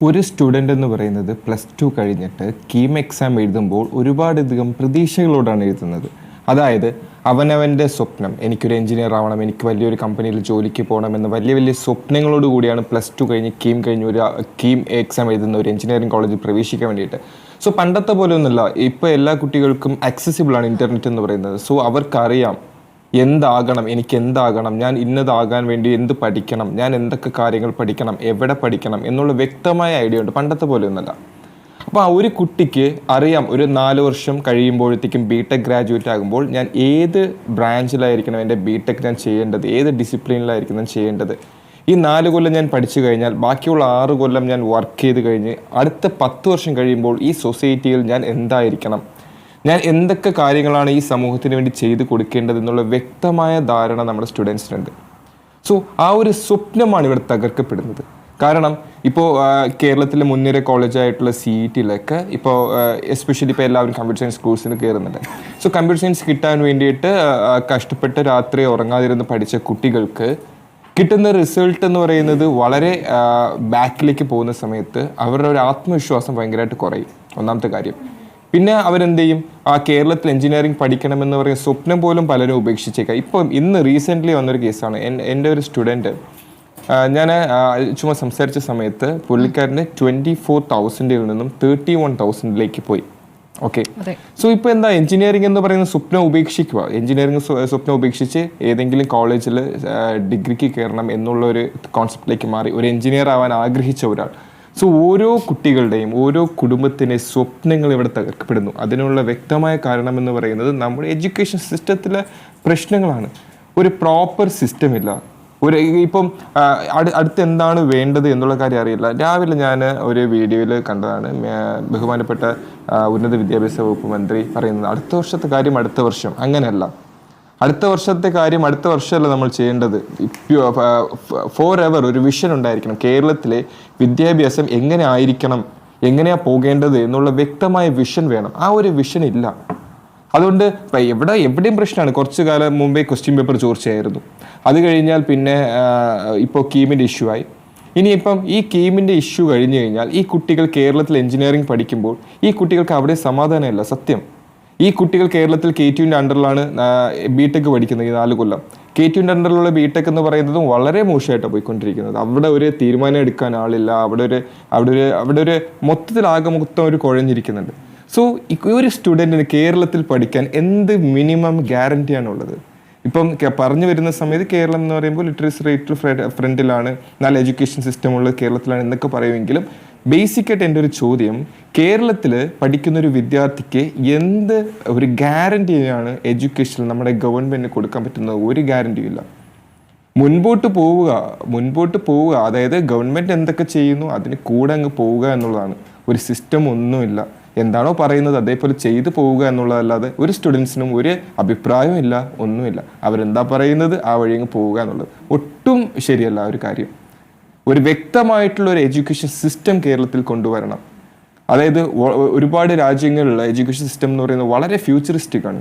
ഒരു സ്റ്റുഡൻ്റ് എന്ന് പറയുന്നത് +2 കഴിഞ്ഞിട്ട് കീം എക്സാം എഴുതുമ്പോൾ ഒരുപാടധികം പ്രതീക്ഷകളോടാണ് എഴുതുന്നത്. അതായത് അവനവൻ്റെ സ്വപ്നം, എനിക്കൊരു എഞ്ചിനീയർ ആവണം, എനിക്ക് വലിയൊരു കമ്പനിയിൽ ജോലിക്ക് പോകണം എന്ന വലിയ വലിയ സ്വപ്നങ്ങളോട് കൂടിയാണ് +2 കഴിഞ്ഞ് ഒരു കീം എക്സാം എഴുതുന്ന ഒരു എഞ്ചിനീയറിംഗ് കോളേജിൽ പ്രവേശിക്കാൻ വേണ്ടിയിട്ട്. സോ പണ്ടത്തെ പോലെ ഒന്നുമില്ല, ഇപ്പോൾ എല്ലാ കുട്ടികൾക്കും ആക്സസിബിളാണ് ഇൻ്റർനെറ്റ് എന്ന് പറയുന്നത്. സോ അവർക്കറിയാം എന്താകണം, എനിക്ക് എന്താകണം, ഞാൻ ഇന്നതാകാൻ വേണ്ടി എന്ത് പഠിക്കണം, ഞാൻ എന്തൊക്കെ കാര്യങ്ങൾ പഠിക്കണം, എവിടെ പഠിക്കണം എന്നുള്ള വ്യക്തമായ ഐഡിയ ഉണ്ട്. പണ്ടത്തെ പോലെ ഒന്നല്ല. അപ്പോൾ ആ ഒരു കുട്ടിക്ക് അറിയാം ഒരു 4 വർഷം കഴിയുമ്പോഴത്തേക്കും ബിടെക് ഗ്രാജുവേറ്റ് ആകുമ്പോൾ ഞാൻ ഏത് ബ്രാഞ്ചിലായിരിക്കണം എൻ്റെ ബിടെക് ഞാൻ ചെയ്യേണ്ടത്, ഏത് ഡിസിപ്ലിനിലായിരിക്കും ഞാൻ ചെയ്യേണ്ടത്. ഈ 4 കൊല്ലം ഞാൻ പഠിച്ചു കഴിഞ്ഞാൽ ബാക്കിയുള്ള 6 കൊല്ലം ഞാൻ വർക്ക് ചെയ്ത് കഴിഞ്ഞ് അടുത്ത 10 വർഷം കഴിയുമ്പോൾ ഈ സൊസൈറ്റിയിൽ ഞാൻ എന്തായിരിക്കണം, ഞാൻ എന്തൊക്കെ കാര്യങ്ങളാണ് ഈ സമൂഹത്തിന് വേണ്ടി ചെയ്ത് കൊടുക്കേണ്ടത് എന്നുള്ള വ്യക്തമായ ധാരണ നമ്മുടെ സ്റ്റുഡൻസിനുണ്ട്. സോ ആ ഒരു സ്വപ്നമാണ് ഇവിടെ തകർക്കപ്പെടുന്നത്. കാരണം ഇപ്പോൾ കേരളത്തിലെ മുൻനിര കോളേജായിട്ടുള്ള CETയിലൊക്കെ ഇപ്പോൾ എസ്പെഷ്യലി ഇപ്പോൾ എല്ലാവരും കമ്പ്യൂട്ടർ സയൻസ് കോഴ്സിന് കയറുന്നുണ്ട്. സോ കമ്പ്യൂട്ടർ സയൻസ് കിട്ടാൻ വേണ്ടിയിട്ട് കഷ്ടപ്പെട്ട് രാത്രി ഉറങ്ങാതിരുന്ന് പഠിച്ച കുട്ടികൾക്ക് കിട്ടുന്ന റിസൾട്ട് എന്ന് പറയുന്നത് വളരെ ബാക്കിലേക്ക് പോകുന്ന സമയത്ത് അവരുടെ ഒരു ആത്മവിശ്വാസം ഭയങ്കരമായിട്ട് കുറയും. ഒന്നാമത്തെ കാര്യം. പിന്നെ അവരെന്ത് ചെയ്യും, ആ കേരളത്തിൽ എഞ്ചിനീയറിംഗ് പഠിക്കണമെന്ന് പറയുന്ന സ്വപ്നം പോലും പലരും ഉപേക്ഷിച്ചേക്കാം. ഇപ്പം ഇന്ന് റീസെൻ്റ്ലി വന്നൊരു കേസാണ്. എൻ്റെ ഒരു സ്റ്റുഡൻറ്റ്, ഞാൻ ചുമ്മാ സംസാരിച്ച സമയത്ത് പുള്ളിക്കാരൻ്റെ 24,000 നിന്നും 31,000 പോയി. ഓക്കെ, സോ ഇപ്പോൾ എന്താ എഞ്ചിനീയറിംഗ് എന്ന് പറയുന്ന സ്വപ്നം ഉപേക്ഷിക്കുക, എഞ്ചിനീയറിംഗ് സ്വപ്നം ഉപേക്ഷിച്ച് ഏതെങ്കിലും കോളേജിൽ ഡിഗ്രിക്ക് കയറണം എന്നുള്ള ഒരു കോൺസെപ്റ്റിലേക്ക് മാറി ഒരു എഞ്ചിനീയർ ആവാൻ ആഗ്രഹിച്ച ഒരാൾ. സോ ഓരോ കുട്ടികളുടെയും ഓരോ കുടുംബത്തിൻ്റെ സ്വപ്നങ്ങൾ ഇവിടെ തകർക്കപ്പെടുന്നു. അതിനുള്ള വ്യക്തമായ കാരണം എന്ന് പറയുന്നത് നമ്മുടെ എഡ്യൂക്കേഷൻ സിസ്റ്റത്തിലെ പ്രശ്നങ്ങളാണ്. ഒരു പ്രോപ്പർ സിസ്റ്റം ഇല്ല. ഇപ്പം അടുത്ത് എന്താണ് വേണ്ടത് എന്നുള്ള കാര്യം അറിയില്ല. രാവിലെ ഞാൻ ഒരു വീഡിയോയിൽ കണ്ടതാണ്, ബഹുമാനപ്പെട്ട ഉന്നത വിദ്യാഭ്യാസ വകുപ്പ് മന്ത്രി പറയുന്നത് അടുത്ത വർഷത്തെ കാര്യം അടുത്ത വർഷം. അങ്ങനെയല്ല, അടുത്ത വർഷത്തെ കാര്യം അടുത്ത വർഷമല്ല നമ്മൾ ചെയ്യേണ്ടത്. ഫോർ എവർ ഒരു വിഷൻ ഉണ്ടായിരിക്കണം. കേരളത്തിലെ വിദ്യാഭ്യാസം എങ്ങനെ ആയിരിക്കണം എങ്ങനെയാണ് പോകേണ്ടത് എന്നുള്ള വ്യക്തമായ വിഷൻ വേണം. ആ ഒരു വിഷൻ ഇല്ല. അതുകൊണ്ട് എവിടെയും പ്രശ്നമാണ്. കുറച്ചു കാലം മുമ്പേ ക്വസ്റ്റ്യൻ പേപ്പർ ചോർച്ചയായിരുന്നു. അത് കഴിഞ്ഞാൽ പിന്നെ ഇപ്പോൾ കീമിൻ്റെ ഇഷ്യൂ ആയി. ഇനിയിപ്പം ഈ കീമിൻ്റെ ഇഷ്യൂ കഴിഞ്ഞു കഴിഞ്ഞാൽ ഈ കുട്ടികൾ കേരളത്തിൽ എഞ്ചിനീയറിംഗ് പഠിക്കുമ്പോൾ ഈ കുട്ടികൾക്ക് അവിടെ സമാധാനമല്ല. സത്യം, ഈ കുട്ടികൾ കേരളത്തിൽ KTUവിൻ്റെ അണ്ടറിലാണ് BTech പഠിക്കുന്നത് ഈ 4 കൊല്ലം. KTUവിൻ്റെ അണ്ടറിലുള്ള BTech എന്ന് പറയുന്നതും വളരെ മോശമായിട്ടാണ് പോയിക്കൊണ്ടിരിക്കുന്നത്. അവിടെ ഒരു തീരുമാനം എടുക്കാൻ ആളില്ല. അവിടെ ഒരു മൊത്തം ഒരു കുഴഞ്ഞിരിക്കുന്നുണ്ട്. സോ ഒരു സ്റ്റുഡൻറ്റിന് കേരളത്തിൽ പഠിക്കാൻ എന്ത് മിനിമം ഗ്യാരണ്ടിയാണുള്ളത്? ഇപ്പം പറഞ്ഞു വരുന്ന സമയത്ത് കേരളം എന്ന് പറയുമ്പോൾ ലിറ്ററസി റേറ്റ് ഫ്രണ്ടിലാണ്, നല്ല എഡ്യൂക്കേഷൻ സിസ്റ്റം ഉള്ളത് കേരളത്തിലാണ് എന്നൊക്കെ പറയുമെങ്കിലും ബേസിക്കായിട്ട് എൻ്റെ ഒരു ചോദ്യം, കേരളത്തിൽ പഠിക്കുന്ന ഒരു വിദ്യാർത്ഥിക്ക് എന്ത് ഒരു ഗ്യാരണ്ടിയാണ് എഡ്യൂക്കേഷനിൽ നമ്മുടെ ഗവൺമെൻറ്റിന് കൊടുക്കാൻ പറ്റുന്നത്? ഒരു ഗ്യാരണ്ടിയും ഇല്ല. മുൻപോട്ട് പോവുക, അതായത് ഗവൺമെൻറ് എന്തൊക്കെ ചെയ്യുന്നു അതിന് കൂടെ അങ്ങ് പോവുക എന്നുള്ളതാണ്. ഒരു സിസ്റ്റം ഒന്നുമില്ല. എന്താണോ പറയുന്നത് അതേപോലെ ചെയ്തു പോവുക എന്നുള്ളതല്ലാതെ ഒരു സ്റ്റുഡൻസിനും ഒരു അഭിപ്രായവും ഇല്ല, ഒന്നുമില്ല. അവരെന്താ പറയുന്നത് ആ വഴി അങ്ങ് പോവുക എന്നുള്ളത് ഒട്ടും ശരിയല്ല ഒരു കാര്യം. ഒരു വ്യക്തമായിട്ടുള്ള ഒരു എഡ്യൂക്കേഷൻ സിസ്റ്റം കേരളത്തിൽ കൊണ്ടുവരണം. അതായത് ഒരുപാട് രാജ്യങ്ങളിലുള്ള എഡ്യൂക്കേഷൻ സിസ്റ്റം എന്ന് പറയുന്നത് വളരെ ഫ്യൂച്ചറിസ്റ്റിക് ആണ്.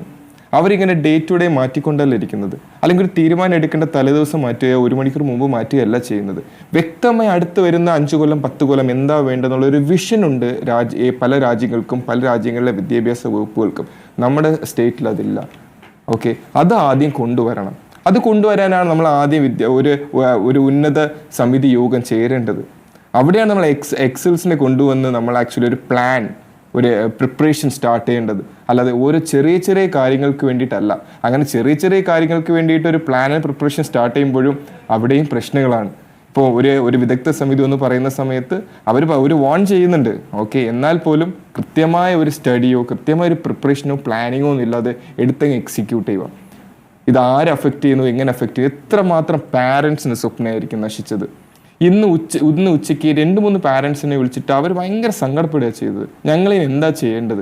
അവരിങ്ങനെ ഡേ ടു ഡേ മാറ്റിക്കൊണ്ടല്ല ഇരിക്കുന്നത്. അല്ലെങ്കിൽ ഒരു തീരുമാനം എടുക്കേണ്ട തലേദിവസം മാറ്റുകയോ 1 മണിക്കൂർ മുമ്പ് മാറ്റുകയല്ല ചെയ്യുന്നത്. വ്യക്തമായി അടുത്ത് വരുന്ന 5 കൊല്ലം 10 കൊല്ലം എന്താ വേണ്ടെന്നുള്ള ഒരു വിഷൻ ഉണ്ട് പല രാജ്യങ്ങൾക്കും, പല രാജ്യങ്ങളിലെ വിദ്യാഭ്യാസ വകുപ്പുകൾക്കും. നമ്മുടെ സ്റ്റേറ്റിൽ അതില്ല. ഓക്കെ, അത് ആദ്യം കൊണ്ടുവരണം. അത് കൊണ്ടുവരാനാണ് നമ്മൾ ആദ്യം ഒരു ഉന്നത സമിതി യോഗം ചേരേണ്ടത്. അവിടെയാണ് നമ്മൾ എക്സൽസിനെ കൊണ്ടുവന്ന് നമ്മൾ ആക്ച്വലി ഒരു പ്ലാൻ, ഒരു പ്രിപ്പറേഷൻ സ്റ്റാർട്ട് ചെയ്യേണ്ടത്. അല്ലാതെ ഓരോ ചെറിയ കാര്യങ്ങൾക്ക് വേണ്ടിയിട്ടല്ല. അങ്ങനെ ചെറിയ കാര്യങ്ങൾക്ക് വേണ്ടിയിട്ട് ഒരു പ്ലാൻ ആൻഡ് പ്രിപ്പറേഷൻ സ്റ്റാർട്ട് ചെയ്യുമ്പോഴും അവിടെയും പ്രശ്നങ്ങളാണ്. ഇപ്പോൾ ഒരു വിദഗ്ധ സമിതി എന്ന് പറയുന്ന സമയത്ത് അവർ വാൺ ചെയ്യുന്നുണ്ട്. ഓക്കെ, എന്നാൽ പോലും കൃത്യമായ ഒരു സ്റ്റഡിയോ കൃത്യമായ ഒരു പ്രിപ്പറേഷനോ പ്ലാനിങ്ങോ ഒന്നും ഇല്ലാതെ എടുത്തങ്ങ് എക്സിക്യൂട്ട് ചെയ്യുക. ഇത് ആര് അഫക്റ്റ് ചെയ്യുന്നു, എങ്ങനെ അഫക്റ്റ് ചെയ്യുന്നു? എത്രമാത്രം പാരൻസിന് സ്വപ്നമായിരിക്കും നശിച്ചത്. ഇന്ന് ഉച്ചയ്ക്ക് 2-3 പാരൻസിനെ വിളിച്ചിട്ട് അവർ ഭയങ്കര സങ്കടപ്പെടുക ചെയ്തത്. ഞങ്ങളിനി എന്താ ചെയ്യേണ്ടത്?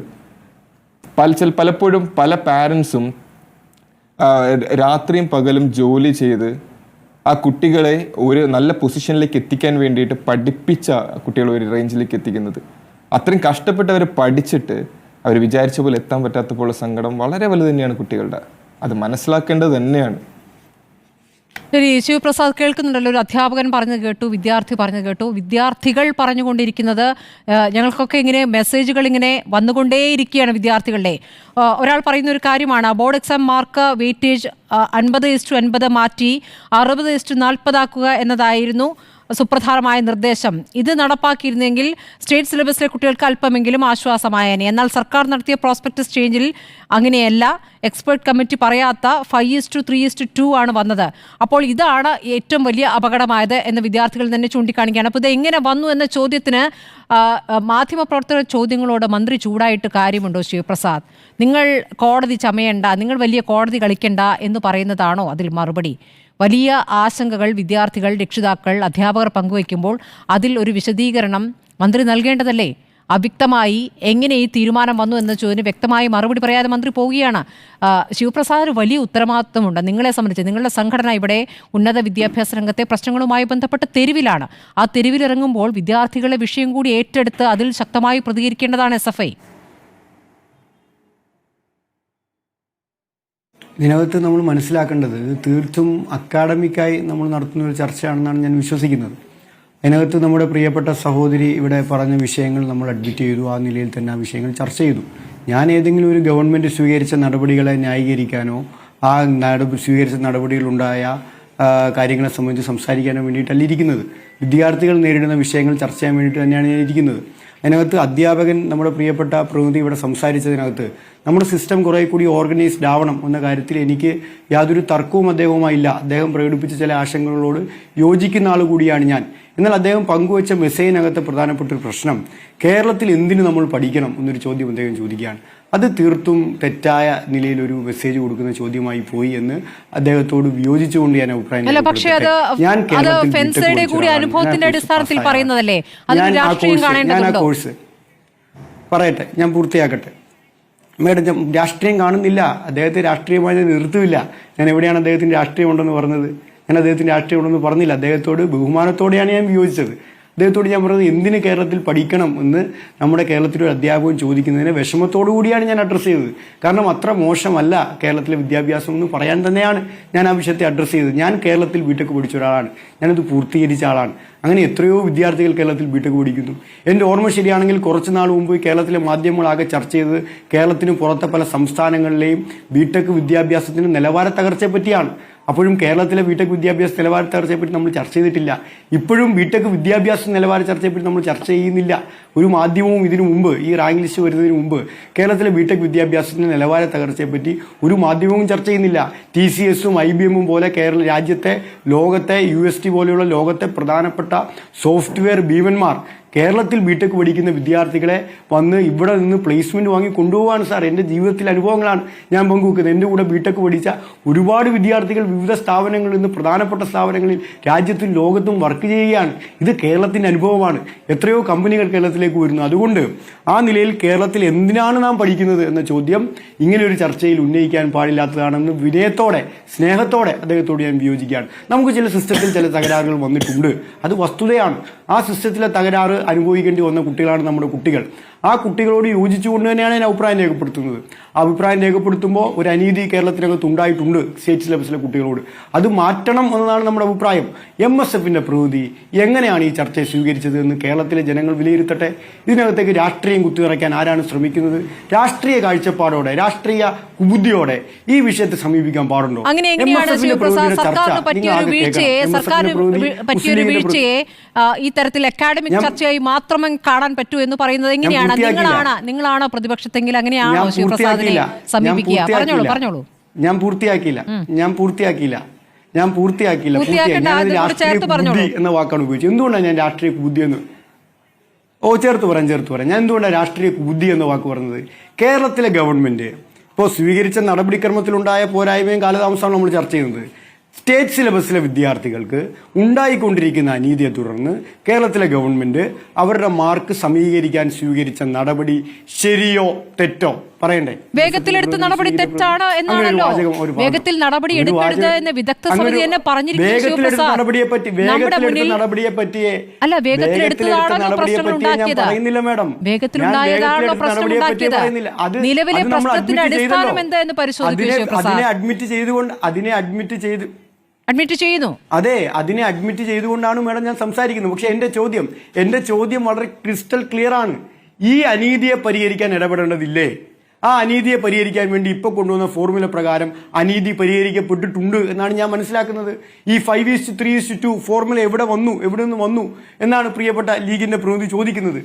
പലപ്പോഴും പല പാരൻസും രാത്രിയും പകലും ജോലി ചെയ്ത് ആ കുട്ടികളെ ഒരു നല്ല പൊസിഷനിലേക്ക് എത്തിക്കാൻ വേണ്ടിയിട്ട് പഠിപ്പിച്ച കുട്ടികളെ ഒരു റേഞ്ചിലേക്ക് എത്തിക്കുന്നത്. അത്രയും കഷ്ടപ്പെട്ടവർ പഠിച്ചിട്ട് അവർ വിചാരിച്ച പോലെ എത്താൻ പറ്റാത്തപ്പോൾ സങ്കടം വളരെ വലുത് തന്നെയാണ് കുട്ടികളുടെ. അത് മനസ്സിലാക്കേണ്ടത് തന്നെയാണ്. ശരി, ശിവപ്രസാദ് കേൾക്കുന്നുണ്ടല്ലോ. ഒരു അധ്യാപകൻ പറഞ്ഞു കേട്ടു, വിദ്യാർത്ഥി പറഞ്ഞു കേട്ടു. വിദ്യാർത്ഥികൾ പറഞ്ഞുകൊണ്ടിരിക്കുന്നത് ഞങ്ങൾക്കൊക്കെ ഇങ്ങനെ മെസ്സേജുകൾ ഇങ്ങനെ വന്നുകൊണ്ടേയിരിക്കുകയാണ് വിദ്യാർത്ഥികളുടെ. ഒരാൾ പറയുന്ന ഒരു കാര്യമാണ്, ബോർഡ് എക്സാം മാർക്ക് വെയിറ്റേജ് 50:50 മാറ്റി 60:40 ആക്കുക എന്നതായിരുന്നു സുപ്രധാനമായ നിർദ്ദേശം. ഇത് നടപ്പാക്കിയിരുന്നെങ്കിൽ സ്റ്റേറ്റ് സിലബസിലെ കുട്ടികൾക്ക് അല്പമെങ്കിലും ആശ്വാസമായേനെ. എന്നാൽ സർക്കാർ നടത്തിയ പ്രോസ്പെക്ടസ് ചേഞ്ചിൽ അങ്ങനെയല്ല. എക്സ്പെർട്ട് കമ്മിറ്റി പറയാത്ത 5:3:2 ആണ് വന്നത്. അപ്പോൾ ഇതാണ് ഏറ്റവും വലിയ അപകടമായത് എന്ന് വിദ്യാർത്ഥികൾ തന്നെ ചൂണ്ടിക്കാണിക്കുകയാണ്. അപ്പോൾ ഇത് എങ്ങനെ വന്നു എന്ന ചോദ്യത്തിന് മാധ്യമപ്രവർത്തകർ ചോദ്യങ്ങളോട് മന്ത്രി ചൂടായിട്ട് കാര്യമുണ്ടോ ശിവപ്രസാദ്? നിങ്ങൾ കോടതി ചമയണ്ട, നിങ്ങൾ വലിയ കോടതി കളിക്കണ്ട എന്ന് പറയുന്നതാണോ അതിൽ മറുപടി? വലിയ ആശങ്കകൾ വിദ്യാർത്ഥികൾ, രക്ഷിതാക്കൾ, അധ്യാപകർ പങ്കുവയ്ക്കുമ്പോൾ അതിൽ ഒരു വിശദീകരണം മന്ത്രി നൽകേണ്ടതല്ലേ? അവ്യക്തമായി എങ്ങനെ ഈ തീരുമാനം വന്നു എന്ന ചോദ്യത്തിന് വ്യക്തമായി മറുപടി പറയാതെ മന്ത്രി പോവുകയാണ്. ശിവപ്രസാദ് വലിയ ഉത്തരവാദിത്വമുണ്ട് നിങ്ങളെ സംബന്ധിച്ച്. നിങ്ങളുടെ സംഘടന ഇവിടെ ഉന്നത വിദ്യാഭ്യാസ രംഗത്തെ പ്രശ്നങ്ങളുമായി ബന്ധപ്പെട്ട് തെരുവിലാണ്. ആ തെരുവിലിറങ്ങുമ്പോൾ വിദ്യാർത്ഥികളെ വിഷയം കൂടി ഏറ്റെടുത്ത് അതിൽ ശക്തമായി പ്രതികരിക്കേണ്ടതാണ് SFI. ഇതിനകത്ത് നമ്മൾ മനസ്സിലാക്കേണ്ടത് ഇത് തീർത്തും അക്കാഡമിക്കായി നമ്മൾ നടത്തുന്ന ഒരു ചർച്ചയാണെന്നാണ് ഞാൻ വിശ്വസിക്കുന്നത്. അതിനകത്ത് നമ്മുടെ പ്രിയപ്പെട്ട സഹോദരി ഇവിടെ പറഞ്ഞ വിഷയങ്ങൾ നമ്മൾ അഡ്മിറ്റ് ചെയ്തു. ആ നിലയിൽ തന്നെ ആ വിഷയങ്ങൾ ചർച്ച ചെയ്തു. ഞാൻ ഏതെങ്കിലും ഒരു ഗവൺമെൻറ് സ്വീകരിച്ച നടപടികളെ ന്യായീകരിക്കാനോ ആ സ്വീകരിച്ച നടപടികളുണ്ടായ കാര്യങ്ങളെ സംബന്ധിച്ച് സംസാരിക്കാനോ വേണ്ടിയിട്ടല്ല ഇരിക്കുന്നത്. വിദ്യാർത്ഥികൾ നേരിടുന്ന വിഷയങ്ങൾ ചർച്ച ചെയ്യാൻ വേണ്ടിയിട്ട് തന്നെയാണ് ഞാൻ ഇരിക്കുന്നത്. അതിനകത്ത് അധ്യാപകൻ നമ്മുടെ പ്രിയപ്പെട്ട പ്രതിനിധി ഇവിടെ സംസാരിച്ചതിനകത്ത് നമ്മുടെ സിസ്റ്റം കുറേ കൂടി ഓർഗനൈസ്ഡ് ആവണം എന്ന കാര്യത്തിൽ എനിക്ക് യാതൊരു തർക്കവും അദ്ദേഹവുമായില്ല. അദ്ദേഹം പ്രകടിപ്പിച്ച ചില ആശങ്കകളോട് യോജിക്കുന്ന ആൾ കൂടിയാണ് ഞാൻ. എന്നാൽ അദ്ദേഹം പങ്കുവച്ച മെസ്സേജിനകത്ത് പ്രധാനപ്പെട്ട ഒരു പ്രശ്നം, കേരളത്തിൽ എന്തിനു നമ്മൾ പഠിക്കണം എന്നൊരു ചോദ്യം അദ്ദേഹം ചോദിക്കുകയാണ്. അത് തീർത്തും തെറ്റായ നിലയിലൊരു മെസ്സേജ് കൊടുക്കുന്ന ചോദ്യമായി പോയി എന്ന് അദ്ദേഹത്തോട് വിയോജിച്ചുകൊണ്ട് ഞാൻ അഭിപ്രായം ഞാൻ ആ കോഴ്സ് പറയട്ടെ, ഞാൻ പൂർത്തിയാക്കട്ടെ. മേഡം, രാഷ്ട്രീയം കാണുന്നില്ല, അദ്ദേഹത്തെ രാഷ്ട്രീയമായി നിർത്തുമില്ല. ഞാൻ എവിടെയാണ് അദ്ദേഹത്തിന് രാഷ്ട്രീയം ഉണ്ടെന്ന് പറഞ്ഞത്? ഞാൻ അദ്ദേഹത്തിന് രാഷ്ട്രീയം ഉണ്ടെന്ന് പറഞ്ഞില്ല. അദ്ദേഹത്തോട് ബഹുമാനത്തോടെയാണ് ഞാൻ വിയോജിച്ചത്. അദ്ദേഹത്തോട് ഞാൻ പറഞ്ഞത് എന്തിന് കേരളത്തിൽ പഠിക്കണം എന്ന് നമ്മുടെ കേരളത്തിലൊരു അധ്യാപകൻ ചോദിക്കുന്നതിന് വിഷമത്തോടു കൂടിയാണ് ഞാൻ അഡ്രസ്സ് ചെയ്തത്. കാരണം അത്ര മോശമല്ല കേരളത്തിലെ വിദ്യാഭ്യാസം എന്ന് പറയാൻ തന്നെയാണ് ഞാൻ ആ വിഷയത്തെ അഡ്രസ്സ് ചെയ്തത്. ഞാൻ കേരളത്തിൽ ബിടെക് പഠിച്ച ഒരാളാണ്, ഞാനത് പൂർത്തീകരിച്ച ആളാണ്. അങ്ങനെ എത്രയോ വിദ്യാർത്ഥികൾ കേരളത്തിൽ ബിടെക് പഠിക്കുന്നു. എൻ്റെ ഓർമ്മ ശരിയാണെങ്കിൽ കുറച്ച് നാൾ മുമ്പ് കേരളത്തിലെ മാധ്യമങ്ങളാകെ ചർച്ച ചെയ്തത് കേരളത്തിന് പുറത്തെ പല സംസ്ഥാനങ്ങളിലെയും ബിടെക് വിദ്യാഭ്യാസത്തിന് നിലവാര തകർച്ചയെ പറ്റിയാണ്. അപ്പോഴും കേരളത്തിലെ ബിടെക് വിദ്യാഭ്യാസ നിലവാര ചർച്ചയെപ്പറ്റി നമ്മൾ ചർച്ച ചെയ്തിട്ടില്ല. ഇപ്പോഴും ബിടെക് വിദ്യാഭ്യാസ നിലവാര ചർച്ചയെപ്പറ്റി നമ്മൾ ചർച്ച ചെയ്യുന്നില്ല. ഒരു മാധ്യമവും ഇതിനു മുമ്പ് ഈ റാങ്ക് ലിസ്റ്റ് വരുന്നതിന് മുമ്പ് കേരളത്തിലെ ബിടെക് വിദ്യാഭ്യാസത്തിന്റെ നിലവാര തകർച്ചയെപ്പറ്റി ഒരു മാധ്യമവും ചർച്ച ചെയ്യുന്നില്ല. TCSഉം IBMഉം പോലെ രാജ്യത്തെ ലോകത്തെ UST പോലെയുള്ള ലോകത്തെ പ്രധാനപ്പെട്ട സോഫ്റ്റ്വെയർ ഭീമന്മാർ കേരളത്തിൽ ബിടെക് പഠിക്കുന്ന വിദ്യാർത്ഥികളെ വന്ന് ഇവിടെ നിന്ന് പ്ലേസ്മെന്റ് വാങ്ങി കൊണ്ടുപോകാണ് സാർ. എൻ്റെ ജീവിതത്തിലെ അനുഭവങ്ങളാണ് ഞാൻ പങ്കുവെക്കുന്നത്. എൻ്റെ കൂടെ ബിടെക് പഠിച്ച ഒരുപാട് വിദ്യാർത്ഥികൾ വിവിധ സ്ഥാപനങ്ങളിൽ നിന്ന് പ്രധാനപ്പെട്ട സ്ഥാപനങ്ങളിൽ രാജ്യത്തും ലോകത്തും വർക്ക് ചെയ്യുകയാണ്. ഇത് കേരളത്തിൻ്റെ അനുഭവമാണ്. എത്രയോ കമ്പനികൾ കേരളത്തിലേക്ക് വരുന്നു. അതുകൊണ്ട് ആ നിലയിൽ കേരളത്തിൽ എന്തിനാണ് നാം പഠിക്കുന്നത് എന്ന ചോദ്യം ഇങ്ങനെ ഒരു ചർച്ചയിൽ ഉന്നയിക്കാൻ പാടില്ലാത്തതാണെന്ന് വിനയത്തോടെ സ്നേഹത്തോടെ അദ്ദേഹത്തോട് ഞാൻ വിയോജിക്കുകയാണ്. നമുക്ക് ചില സിസ്റ്റത്തിൽ ചില തകരാറുകൾ വന്നിട്ടുണ്ട്, അത് വസ്തുതയാണ്. ആ സിസ്റ്റത്തിലെ തകരാറ് അനുഭവിക്കേണ്ടി വന്ന കുട്ടികളാണ് നമ്മുടെ കുട്ടികൾ. ആ കുട്ടികളോട് യോജിച്ചുകൊണ്ട് തന്നെയാണ് ഞാൻ അഭിപ്രായം രേഖപ്പെടുത്തുന്നത്. ആ അഭിപ്രായം രേഖപ്പെടുത്തുമ്പോൾ ഒരു അനീതി കേരളത്തിനകത്ത് ഉണ്ടായിട്ടുണ്ട് സ്റ്റേറ്റ് സിലബസിലെ കുട്ടികളോട്. അത് മാറ്റണം എന്നതാണ് നമ്മുടെ അഭിപ്രായം. MSFന്റെ പ്രതിനിധി എങ്ങനെയാണ് ഈ ചർച്ചയെ സ്വീകരിച്ചത് എന്ന് കേരളത്തിലെ ജനങ്ങൾ വിലയിരുത്തട്ടെ. ഇതിനകത്തേക്ക് രാഷ്ട്രീയം കുത്തിനിറയ്ക്കാൻ ആരാണ് ശ്രമിക്കുന്നത്? രാഷ്ട്രീയ കാഴ്ചപ്പാടോടെ രാഷ്ട്രീയ കുബുദ്ധിയോടെ ഈ വിഷയത്തെ സമീപിക്കാൻ പാടുണ്ടോ? ഈ തരത്തിൽ അക്കാഡമിക് ചർച്ചയായി മാത്രമേ കാണാൻ പറ്റൂ എന്ന് പറയുന്നത് എങ്ങനെയാണ്? നിങ്ങളാണ് പ്രതിപക്ഷത്തെങ്കിൽ അങ്ങനെയാണോ ശിവപ്രസാദിനെ സമീപിക്കുക? പറഞ്ഞോളൂ. ഞാൻ പൂർത്തിയാക്കിയില്ല. എന്ന വാക്കാണ് ഉപയോഗിച്ചത്. എന്തുകൊണ്ടാണ് ഞാൻ രാഷ്ട്രീയ ബുദ്ധി എന്ന് ചേർത്ത് പറയാം. ഞാൻ എന്തുകൊണ്ടാണ് രാഷ്ട്രീയ ബുദ്ധി എന്ന വാക്ക് പറഞ്ഞത്? കേരളത്തിലെ ഗവൺമെന്റ് ഇപ്പോൾ സ്വീകരിച്ച നടപടിക്രമത്തിലുണ്ടായ പോരായ്മയും കാലതാമസമാണ് നമ്മൾ ചർച്ച ചെയ്യുന്നത്. സ്റ്റേറ്റ് സിലബസിലെ വിദ്യാർത്ഥികൾക്ക് ഉണ്ടായിക്കൊണ്ടിരിക്കുന്ന അനീതിയെ തുടർന്ന് കേരളത്തിലെ ഗവൺമെന്റ് അവരുടെ മാർക്ക് സമീകരിക്കാൻ സ്വീകരിച്ച നടപടി ശരിയോ തെറ്റോ പറയണ്ടേ? വേഗത്തിലെടുത്ത നടപടി തെറ്റാണ് എന്നാണല്ലോ. വേഗത്തിൽ നടപടി എടുക്കരുത് എന്ന് വിദഗ്ധ സമിതി തന്നെ പറഞ്ഞിരിക്കുന്നു. പറയുന്നില്ല മാഡം. നിലവിലെ പ്രശ്നത്തിന്റെ അടിസ്ഥാനം എന്താ എന്ന് പരിശോധിക്കും. അതിനെ അഡ്മിറ്റ് ചെയ്തുകൊണ്ടാണ് മാഡം ഞാൻ സംസാരിക്കുന്നത്. പക്ഷെ എന്റെ ചോദ്യം വളരെ ക്രിസ്റ്റൽ ക്ലിയർ ആണ്. ഈ അനീതിയെ പരിഹരിക്കാൻ ഇടപെടേണ്ടതില്ലേ? ആ അനീതിയെ പരിഹരിക്കാൻ വേണ്ടി ഇപ്പൊ കൊണ്ടുവന്ന ഫോർമുല പ്രകാരം അനീതി പരിഹരിക്കപ്പെട്ടിട്ടുണ്ട് എന്നാണ് ഞാൻ മനസ്സിലാക്കുന്നത്. ഈ 5:3:2 ഫോർമുല എവിടെ നിന്ന് വന്നു എന്നാണ് പ്രിയപ്പെട്ട ലീഗിന്റെ പ്രതിനിധി ചോദിക്കുന്നത്.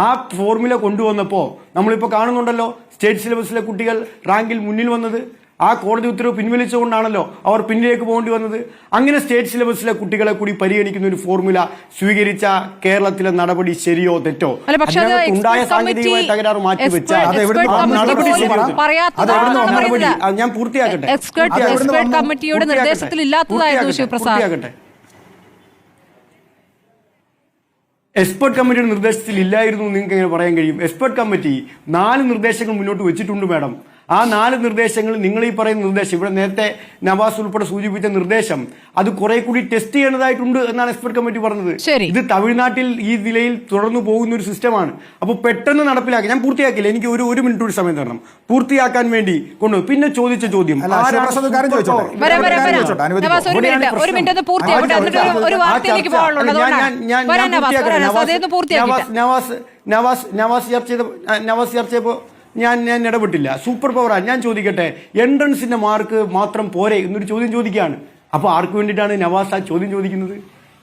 ആ ഫോർമുല കൊണ്ടുവന്നപ്പോൾ നമ്മളിപ്പോൾ കാണുന്നുണ്ടല്ലോ, സ്റ്റേറ്റ് സിലബസിലെ കുട്ടികൾ റാങ്കിൽ മുന്നിൽ വന്നത്. ആ കോടതി ഉത്തരവ് പിൻവലിച്ചുകൊണ്ടാണല്ലോ അവർ പിന്നിലേക്ക് പോകേണ്ടി വന്നത്. അങ്ങനെ സ്റ്റേറ്റ് സിലബസിലെ കുട്ടികളെ കൂടി പരിഗണിക്കുന്ന ഒരു ഫോർമുല സ്വീകരിച്ച കേരളത്തിലെ നടപടി ശരിയോ തെറ്റോ? ഉണ്ടായ സാങ്കേതികമായ തകരാറ് മാറ്റിവെച്ച ഞാൻ പൂർത്തിയാക്കട്ടെ. എക്സ്പെർട്ട് കമ്മിറ്റിയുടെ നിർദ്ദേശത്തിൽ ഇല്ലായിരുന്നു നിങ്ങൾക്ക് എങ്ങനെ പറയാൻ കഴിയും? എക്സ്പെർട്ട് കമ്മിറ്റി 4 നിർദ്ദേശങ്ങൾ മുന്നോട്ട് വെച്ചിട്ടുണ്ട് മാഡം. ആ 4 നിർദ്ദേശങ്ങൾ, നിങ്ങൾ ഈ പറയുന്ന നിർദ്ദേശം, ഇവിടെ നേരത്തെ നവാസ് ഉൾപ്പെടെ സൂചിപ്പിച്ച നിർദ്ദേശം, അത് കുറെ കൂടി ടെസ്റ്റ് ചെയ്യേണ്ടതായിട്ടുണ്ട് എന്നാണ് എക്സ്പെർട്ട് കമ്മിറ്റി പറഞ്ഞത്. ഇത് തമിഴ്നാട്ടിൽ ഈ നിലയിൽ തുടർന്നു പോകുന്ന ഒരു സിസ്റ്റമാണ്. അപ്പോൾ പെട്ടെന്ന് നടപ്പിലാക്കി. ഞാൻ പൂർത്തിയാക്കില്ല, എനിക്ക് ഒരു മിനിറ്റ് കൂടി സമയം തരണം. പൂർത്തിയാക്കാൻ വേണ്ടി കൊണ്ടുപോയി. പിന്നെ ചോദിച്ച ചോദ്യം നവാസ് ചർച്ച ചെയ്തപ്പോൾ ഞാൻ ഇടപെട്ടില്ല. സൂപ്പർ പവറാണ്. ഞാൻ ചോദിക്കട്ടെ, എൻട്രൻസിന്റെ മാർക്ക് മാത്രം പോരെ എന്നൊരു ചോദ്യം ചോദിക്കുകയാണ്. അപ്പോൾ ആർക്ക് വേണ്ടിയിട്ടാണ് നവാസ് ആ ചോദ്യം ചോദിക്കുന്നത്?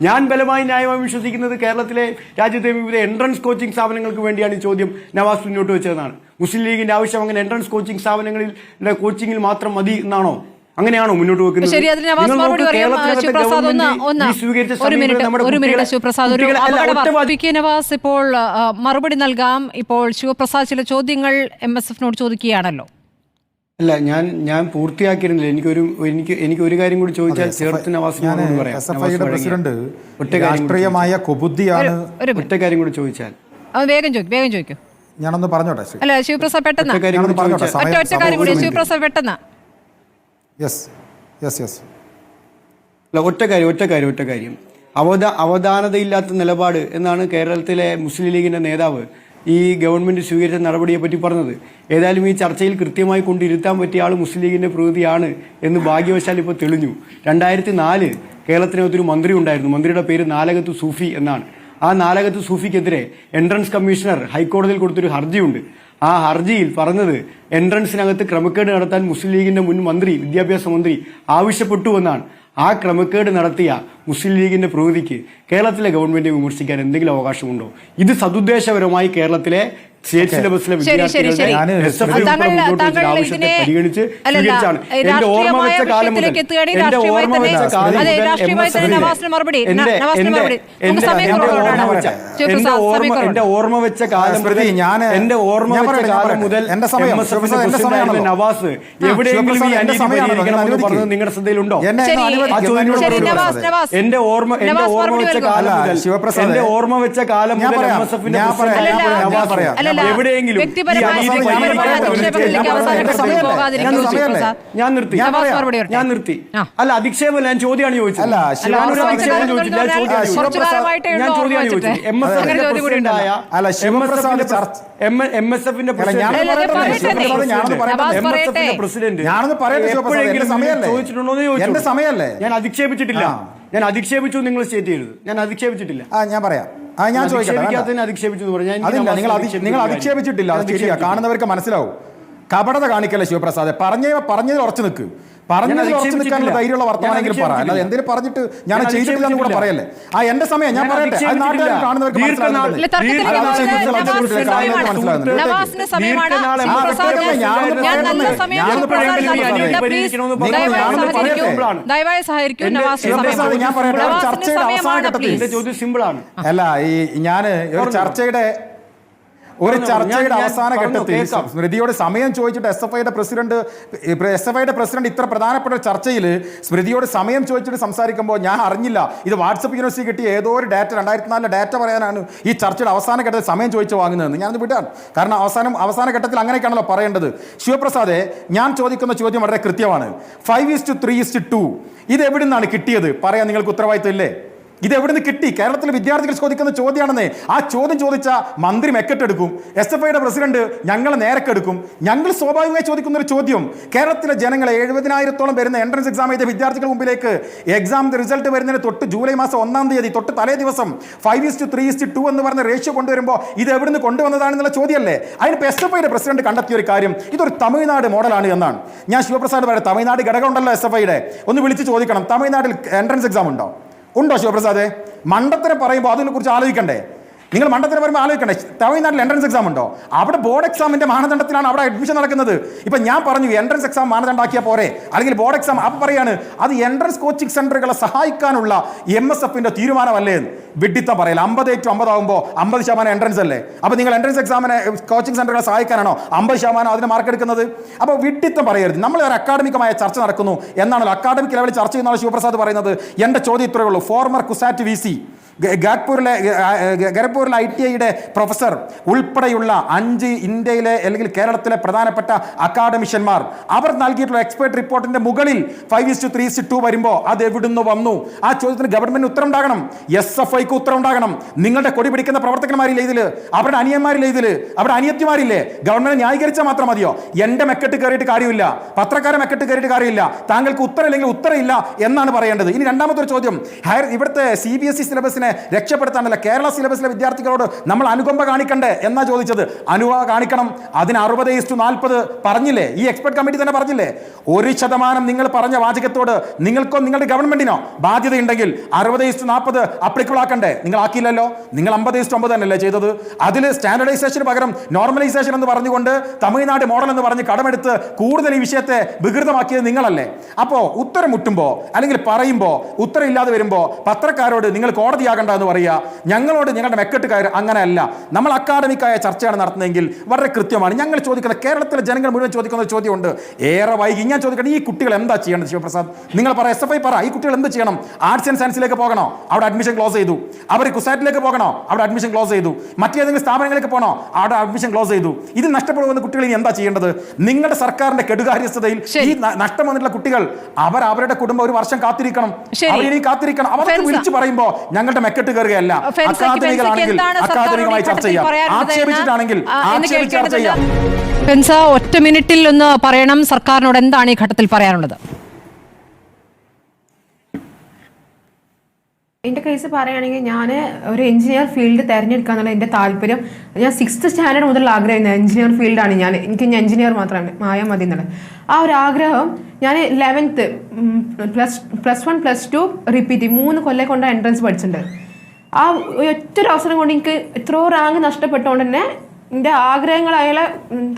ഞാൻ ബലമായി ന്യായമായി വിശ്വസിക്കുന്നത് കേരളത്തിലെ രാജ്യത്തെ വിവിധ എൻട്രൻസ് കോച്ചിങ് സ്ഥാപനങ്ങൾക്ക് വേണ്ടിയാണ് ഈ ചോദ്യം നവാസ് മുന്നോട്ട് വെച്ചതെന്നാണ്. മുസ്ലിം ലീഗിന്റെ ആവശ്യം അങ്ങനെ എൻട്രൻസ് കോച്ചിങ് സ്ഥാപനങ്ങളിൽ കോച്ചിങ്ങിൽ മാത്രം മതി എന്നാണോ? അങ്ങനെയാണോ മുന്നോട്ട് വെക്കുന്നത്? ഇപ്പോൾ മറുപടി നൽകാം. ഇപ്പോൾ ശിവപ്രസാദ് ചില ചോദ്യങ്ങൾ MSFനോട് ചോദിക്കുകയാണല്ലോ. അല്ല, ഞാൻ പൂർത്തിയാക്കിയിരുന്നില്ല. എനിക്ക് ഒരു കാര്യം കൂടി ചോദിച്ചാൽ ചേർത്ത് നവാസിനോട് പറയാം. രാഷ്ട്രീയമായ കുബുദ്ധിയാണ്. ഒറ്റ കാര്യം കൂടി ചോദിച്ചാൽ വേഗം ചോദിക്കും. ഞാനൊന്ന് പറഞ്ഞോട്ടെ. അല്ല ശിവപ്രസാദ് പെട്ടെന്ന് ഒറ്റ കാര്യം കൂടി. ശിവപ്രസാദ് പെട്ടെന്ന്. ഒറ്റ കാര്യം. അവധാനതയില്ലാത്ത നിലപാട് എന്നാണ് കേരളത്തിലെ മുസ്ലിം ലീഗിന്റെ നേതാവ് ഈ ഗവൺമെന്റ് സ്വീകരിച്ച നടപടിയെ പറ്റി പറഞ്ഞത്. ഏതായാലും ഈ ചർച്ചയിൽ കൃത്യമായി കൊണ്ടിരുത്താൻ പറ്റിയ ആൾ മുസ്ലിം ലീഗിന്റെ പ്രതിനിധിയാണ് എന്ന് ഭാഗ്യവശാൽ ഇപ്പോൾ തെളിഞ്ഞു. 2004 കേരളത്തിനകത്തൊരു മന്ത്രി ഉണ്ടായിരുന്നു. മന്ത്രിയുടെ പേര് നാലകത്ത് സൂഫി എന്നാണ്. ആ നാലകത്ത് സൂഫിക്കെതിരെ എൻട്രൻസ് കമ്മീഷണർ ഹൈക്കോടതിയിൽ കൊടുത്തൊരു ഹർജിയുണ്ട്. ആ ഹർജിയിൽ പറഞ്ഞത് എൻട്രൻസിനകത്ത് ക്രമക്കേട് നടത്താൻ മുസ്ലിം ലീഗിന്റെ മുൻ മന്ത്രി, വിദ്യാഭ്യാസ മന്ത്രി ആവശ്യപ്പെട്ടുവെന്നാണ്. ആ ക്രമക്കേട് നടത്തിയ മുസ്ലിം ലീഗിന്റെ പ്രതിനിധിക്ക് കേരളത്തിലെ ഗവൺമെന്റിനെ വിമർശിക്കാൻ എന്തെങ്കിലും അവകാശമുണ്ടോ? ഇത് സതുദ്ദേശപരമായി കേരളത്തിലെ സ്റ്റേറ്റ് സിലബസിലെ വിദ്യാർത്ഥികളുടെ ആവശ്യത്തെ പരിഗണിച്ച് സ്വീകരിച്ചാണ്. എന്റെ ഓർമ്മ വെച്ച കാലം മുതൽ നവാസ് എവിടെയെങ്കിലും ഈ അനീതി പരിഹരിക്കണമെന്ന് പറഞ്ഞത് നിങ്ങളുടെ ശ്രദ്ധയിലുണ്ടോ? എന്റെ ഓർമ്മ വെച്ച കാലം മുതൽ നവാസ് എവിടെയെങ്കിലും ഞാൻ നിർത്തി. അല്ല, അധിക്ഷേപം ഞാൻ ചോദ്യമാണ് ചോദിച്ചത്. MSFന്റെ പ്രസിഡന്റ് ചോദിച്ചിട്ടുണ്ടോ? ഞാൻ അധിക്ഷേപിച്ചിട്ടില്ല. ഞാൻ അധിക്ഷേപിച്ചു നിങ്ങൾ സ്റ്റേറ്റ് ചെയ്തത്. ഞാൻ അധിക്ഷേപിച്ചിട്ടില്ല. ഞാൻ പറയാം. ഞാൻ ചോദിക്കട്ടെ, നിങ്ങൾ അധിക്ഷേപിച്ചിട്ടില്ല. ശരിയാ, കാണുന്നവർക്ക് മനസ്സിലാവും. കപടത കാണിക്കല്ലേ ശിവപ്രസാദ്. പറഞ്ഞതിൽ ഉറച്ചു നിൽക്ക്. പറഞ്ഞതിൽ ഉറച്ചു നിൽക്കാനുള്ള ധൈര്യമുള്ള വർത്തമാനെങ്കിലും പറ. അല്ലാതെ എന്തെങ്കിലും പറഞ്ഞിട്ട് ഞാൻ ചെയ്തിട്ടില്ലെന്ന് കൂടെ പറയല്ലേ. എന്റെ സമയം ഞാൻ പറയട്ടെ. നാട്ടുകാർ കാണുന്നവർക്ക് അല്ല, ഈ ഞാന് ഒരു ചർച്ചയുടെ അവസാന ഘട്ടത്തിൽ സ്മൃതിയോട് സമയം ചോദിച്ചിട്ട് എസ് എഫ് ഐയുടെ പ്രസിഡന്റ് ഇത്ര പ്രധാനപ്പെട്ട ഒരു ചർച്ചയിൽ സ്മൃതിയോട് സമയം ചോദിച്ചിട്ട് സംസാരിക്കുമ്പോൾ ഞാൻ അറിഞ്ഞില്ല ഇത് വാട്സപ്പ് യൂണിവേഴ്സിറ്റി കിട്ടിയ ഏതോ ഒരു ഡാറ്റ 2004 ഡാറ്റ പറയാനാണ് ഈ ചർച്ചയുടെ അവസാന ഘട്ടത്തിൽ സമയം ചോദിച്ച് വാങ്ങുന്നതെന്ന് ഞാനത് വിടാൻ. കാരണം അവസാന ഘട്ടത്തിൽ അങ്ങനെയൊക്കെയാണല്ലോ പറയേണ്ടത്. ശിവപ്രസാദെ, ഞാൻ ചോദിക്കുന്ന ചോദ്യം വളരെ കൃത്യമാണ്. 5:3:2 ഇത് എവിടെ നിന്നാണ് കിട്ടിയത്? പറയാൻ നിങ്ങൾക്ക് ഉത്തരവാദിത്വം ഇല്ലേ? ഇത് എവിടെ നിന്ന് കിട്ടി? കേരളത്തിലെ വിദ്യാർത്ഥികൾ ചോദിക്കുന്ന ചോദ്യമാണെന്നേ. ആ ചോദ്യം ചോദിച്ച മന്ത്രി മെക്കെട്ടെടുക്കും, SFI യുടെ പ്രസിഡന്റ് ഞങ്ങളെ നേരക്കെടുക്കും. ഞങ്ങൾ സ്വാഭാവികമായി ചോദിക്കുന്ന ഒരു ചോദ്യം, കേരളത്തിലെ ജനങ്ങളെ 70,000-ഓളം വരുന്ന എൻട്രൻസ് എക്സാം ചെയ്ത വിദ്യാർത്ഥികളുടെ മുമ്പിലേക്ക് എക്സാം റിസൾട്ട് വരുന്നതിന് തൊട്ട് ജൂലൈ മാസം 1-ാം തീയതി തൊട്ട് തലേ ദിവസം 5:3:2 എന്ന് പറഞ്ഞ റേഷ്യോ കൊണ്ടുവരുമ്പോൾ ഇത് എവിടെ നിന്ന് കൊണ്ടുവന്നതാണെന്നുള്ള ചോദ്യമല്ലേ? അതിനിപ്പോൾ SFI യുടെ പ്രസിഡന്റ് കണ്ടെത്തിയ ഒരു കാര്യം ഇതൊരു തമിഴ്നാട് മോഡലാണ് എന്നാണ്. ഞാൻ ശിവപ്രസാദ് പറയാം, തമിഴ്നാട് ഘടകം ഉണ്ടല്ലോ SFI യുടെ, ഒന്ന് വിളിച്ച് ചോദിക്കണം, തമിഴ്നാട്ടിൽ എൻട്രൻസ് എക്സാം ഉണ്ടോ ശിവപ്രസാദേ? മണ്ടത്തരം പറയുമ്പോൾ അതിനെക്കുറിച്ച് ആലോചിക്കണ്ടേ? നിങ്ങൾ മണ്ടത്തരം പറയുമ്പോൾ ആലോചിക്കണ്ടേ? തമിഴ്നാട്ടിൽ എൻട്രൻസ് എക്സാം ഉണ്ടോ? അവിടെ ബോർഡ് എക്സാമിന്റെ മാനദണ്ഡത്തിലാണ് അവിടെ അഡ്മിഷൻ നടക്കുന്നത്. ഇപ്പം ഞാൻ പറഞ്ഞു എൻട്രൻസ് എക്സാം മാനദണ്ഡമാക്കിയാൽ പോരെ, അല്ലെങ്കിൽ ബോർഡ് എക്സാം. അപ്പം പറയാണ് അത് എൻട്രൻസ് കോച്ചിങ് സെന്ററുകളെ സഹായിക്കാനുള്ള MSFന്റെ തീരുമാനമല്ലേ എന്ന്. വിഡിത്തം പറയില്ല. 50:50 ആകുമ്പോൾ 50% എൻട്രൻസ് അല്ലേ? അപ്പോൾ നിങ്ങൾ എൻട്രൻസ് എക്സാമിനെ കോച്ചിങ് സെന്ററുകളെ സഹായിക്കാനാണോ 50% അതിന് മാർക്ക് എടുക്കുന്നത്? അപ്പോൾ വിഡിത്തം പറയരുത്. നമ്മൾ ഒരു അക്കാഡമികമായ ചർച്ച നടക്കുന്നു എന്നാണല്ലോ, അക്കാഡമിക് ലെവലിൽ ചർച്ച ചെയ്യുന്ന ശിവപ്രസാദ് പറയുന്നത്. എൻ്റെ ചോദ്യം ഇത്രയേ ഉള്ളൂ. ഫോർമർ കുസാറ്റ് VC, ഗരഗ്പൂരിലെ ITIയുടെ പ്രൊഫസർ ഉൾപ്പെടെയുള്ള 5 ഇന്ത്യയിലെ അല്ലെങ്കിൽ കേരളത്തിലെ പ്രധാനപ്പെട്ട അക്കാഡമിഷ്യന്മാർ അവർ നൽകിയിട്ടുള്ള എക്സ്പേർട്ട് റിപ്പോർട്ടിന്റെ മുകളിൽ 5:3:2 വരുമ്പോൾ അത് എവിടുന്ന് വന്നു? ആ ചോദ്യത്തിന് ഗവൺമെന്റ് ഉത്തരം ഉണ്ടാകണം. SFIക്ക് ഉത്തരം ഉണ്ടാകണം. നിങ്ങളുടെ കൊടി പിടിക്കുന്ന പ്രവർത്തകന്മാരില്ലേ ഇതിൽ? അവരുടെ അനിയന്മാരില്ലേ ഇതിൽ? അവരുടെ അനിയത്തിമാരില്ലേ? ഗവൺമെന്റ് ന്യായീകരിച്ചാൽ മാത്രം മതിയോ? എന്റെ മെക്കെട്ട് കയറിയിട്ട് കാര്യമില്ല, പത്രക്കാരെ മെക്കെട്ട് കയറിയിട്ട് കാര്യമില്ല. താങ്കൾക്ക് ഉത്തരമില്ലെങ്കിൽ ഉത്തരമില്ല എന്നാണ് പറയേണ്ടത്. ഇനി രണ്ടാമത്തെ ഒരു ചോദ്യം, ഇവിടുത്തെ CBSE സിലബസിനെ രക്ഷപ്പെടുത്താനല്ല, കേരള സിലബസിലെ വിദ്യാർത്ഥികളോട് നമ്മൾ അനുകമ്പ കാണിക്കണ്ടേ എന്നാ ചോദിച്ചത്. അനുകമ്പ കാണിക്കണം. അതിന് 60:40 പറഞ്ഞില്ലേ? ഈ എക്സ്പെർട്ട് കമ്മിറ്റി തന്നെ പറഞ്ഞില്ലേ? 1% നിങ്ങൾ പറഞ്ഞ വാചകത്തോട് നിങ്ങൾക്കോ നിങ്ങളുടെ ഗവൺമെന്റിനോ ബാധ്യതയുണ്ടെങ്കിൽ 60:40 അപ്ലിക്കബിൾ ആക്കണ്ടേ? നിങ്ങൾ ആക്കിയില്ലല്ലോ. നിങ്ങൾ 50:50 തന്നെയല്ലേ ചെയ്തത്? അതിൽ സ്റ്റാൻഡർഡൈസേഷന് പകരം നോർമലൈസേഷൻ എന്ന് പറഞ്ഞുകൊണ്ട് തമിഴ്നാട് മോഡൽ എന്ന് പറഞ്ഞ് കടമെടുത്ത് കൂടുതൽ ഈ വിഷയത്തെ വികൃതമാക്കിയത് നിങ്ങളല്ലേ? അപ്പോൾ ഉത്തരം മുട്ടുമ്പോൾ അല്ലെങ്കിൽ പറയുമ്പോൾ ഉത്തരം ഇല്ലാതെ വരുമ്പോൾ പത്രക്കാരോട് നിങ്ങൾ കോടതിയാകണം തയ്യാറാകണ്ട എന്ന് പറയുക. ഞങ്ങളോട് ഞങ്ങളുടെ മെക്കെട്ടുകാർ അങ്ങനെയല്ല, നമ്മൾ അക്കാഡമിക്കായ ചർച്ചയാണ് നടത്തുന്നതെങ്കിൽ വളരെ കൃത്യമാണ്. ഞങ്ങൾ ചോദിക്കുന്നത്, കേരളത്തിലെ ജനങ്ങൾ മുഴുവൻ ചോദിക്കുന്ന ഒരു ചോദ്യമുണ്ട്. ഏറെ വൈകി ഞാൻ ചോദിക്കണം, ഈ കുട്ടികൾ എന്താ ചെയ്യേണ്ടത്? ശിവപ്രസാദ്, നിങ്ങൾ പറ, SFI പറ, ഈ കുട്ടികൾ എന്ത് ചെയ്യണം? ആർട്സ് ആൻഡ് സയൻസിലേക്ക് പോകണോ? അവിടെ അഡ്മിഷൻ ക്ലോസ് ചെയ്തു. അവർ കുസാറ്റിലേക്ക് പോകണോ? അവിടെ അഡ്മിഷൻ ക്ലോസ് ചെയ്തു. മറ്റേതെങ്കിലും സ്ഥാപനങ്ങളിലേക്ക് പോകണോ? അവിടെ അഡ്മിഷൻ ക്ലോസ് ചെയ്തു. ഇത് നഷ്ടപ്പെടുന്ന കുട്ടികൾ ഇനി എന്താ ചെയ്യേണ്ടത്? നിങ്ങളുടെ സർക്കാരിന്റെ കെടുകാര്യസ്ഥതയിൽ ഈ നഷ്ടം വന്നിട്ടുള്ള കുട്ടികൾ അവരുടെ കുടുംബം ഒരു വർഷം കാത്തിരിക്കണം, അവരിനി കാത്തിരിക്കണം. അവർക്ക് വിളിച്ചു പറയുമ്പോ ഞങ്ങളുടെ മെക്കെട്ട് കയറുകയല്ല. അക്കാദമികളാണെങ്കിൽ അക്കാദമികമായി ചർച്ച ചെയ്യാം, ആക്ഷേപിച്ചിട്ടാണെങ്കിൽ ആക്ഷേപിച്ച് ചർച്ച ചെയ്യാം. ഫെൻസ, ഒറ്റ മിനിറ്റിൽ ഒന്ന് പറയണം, സർക്കാരിനോട് എന്താണ് ഈ ഘട്ടത്തിൽ പറയാനുള്ളത്? എൻ്റെ കേസ് പറയുകയാണെങ്കിൽ, ഞാൻ ഒരു എഞ്ചിനീയർ ഫീൽഡ് തിരഞ്ഞെടുക്കുക എന്നുള്ള എൻ്റെ താല്പര്യം. ഞാൻ 6th സ്റ്റാൻഡേർഡ് മുതൽ ആഗ്രഹിക്കുന്നത് എഞ്ചിനീയർ ഫീൽഡാണ്. എനിക്ക് എഞ്ചിനീയർ മാത്രമാണ് ആയാൽ മതി എന്നുള്ളത്. ആ ഒരു ആഗ്രഹം ഞാൻ 11th +1 +2 റിപ്പീറ്റ് 3 കൊല്ലം കൊണ്ട് എൻട്രൻസ് പഠിച്ചിട്ടുണ്ട്. ആ ഒറ്റൊരു അവസരം കൊണ്ട് എനിക്ക് എത്രയോ റാങ്ക് നഷ്ടപ്പെട്ടുകൊണ്ട് തന്നെ എൻ്റെ ആഗ്രഹങ്ങളായാലും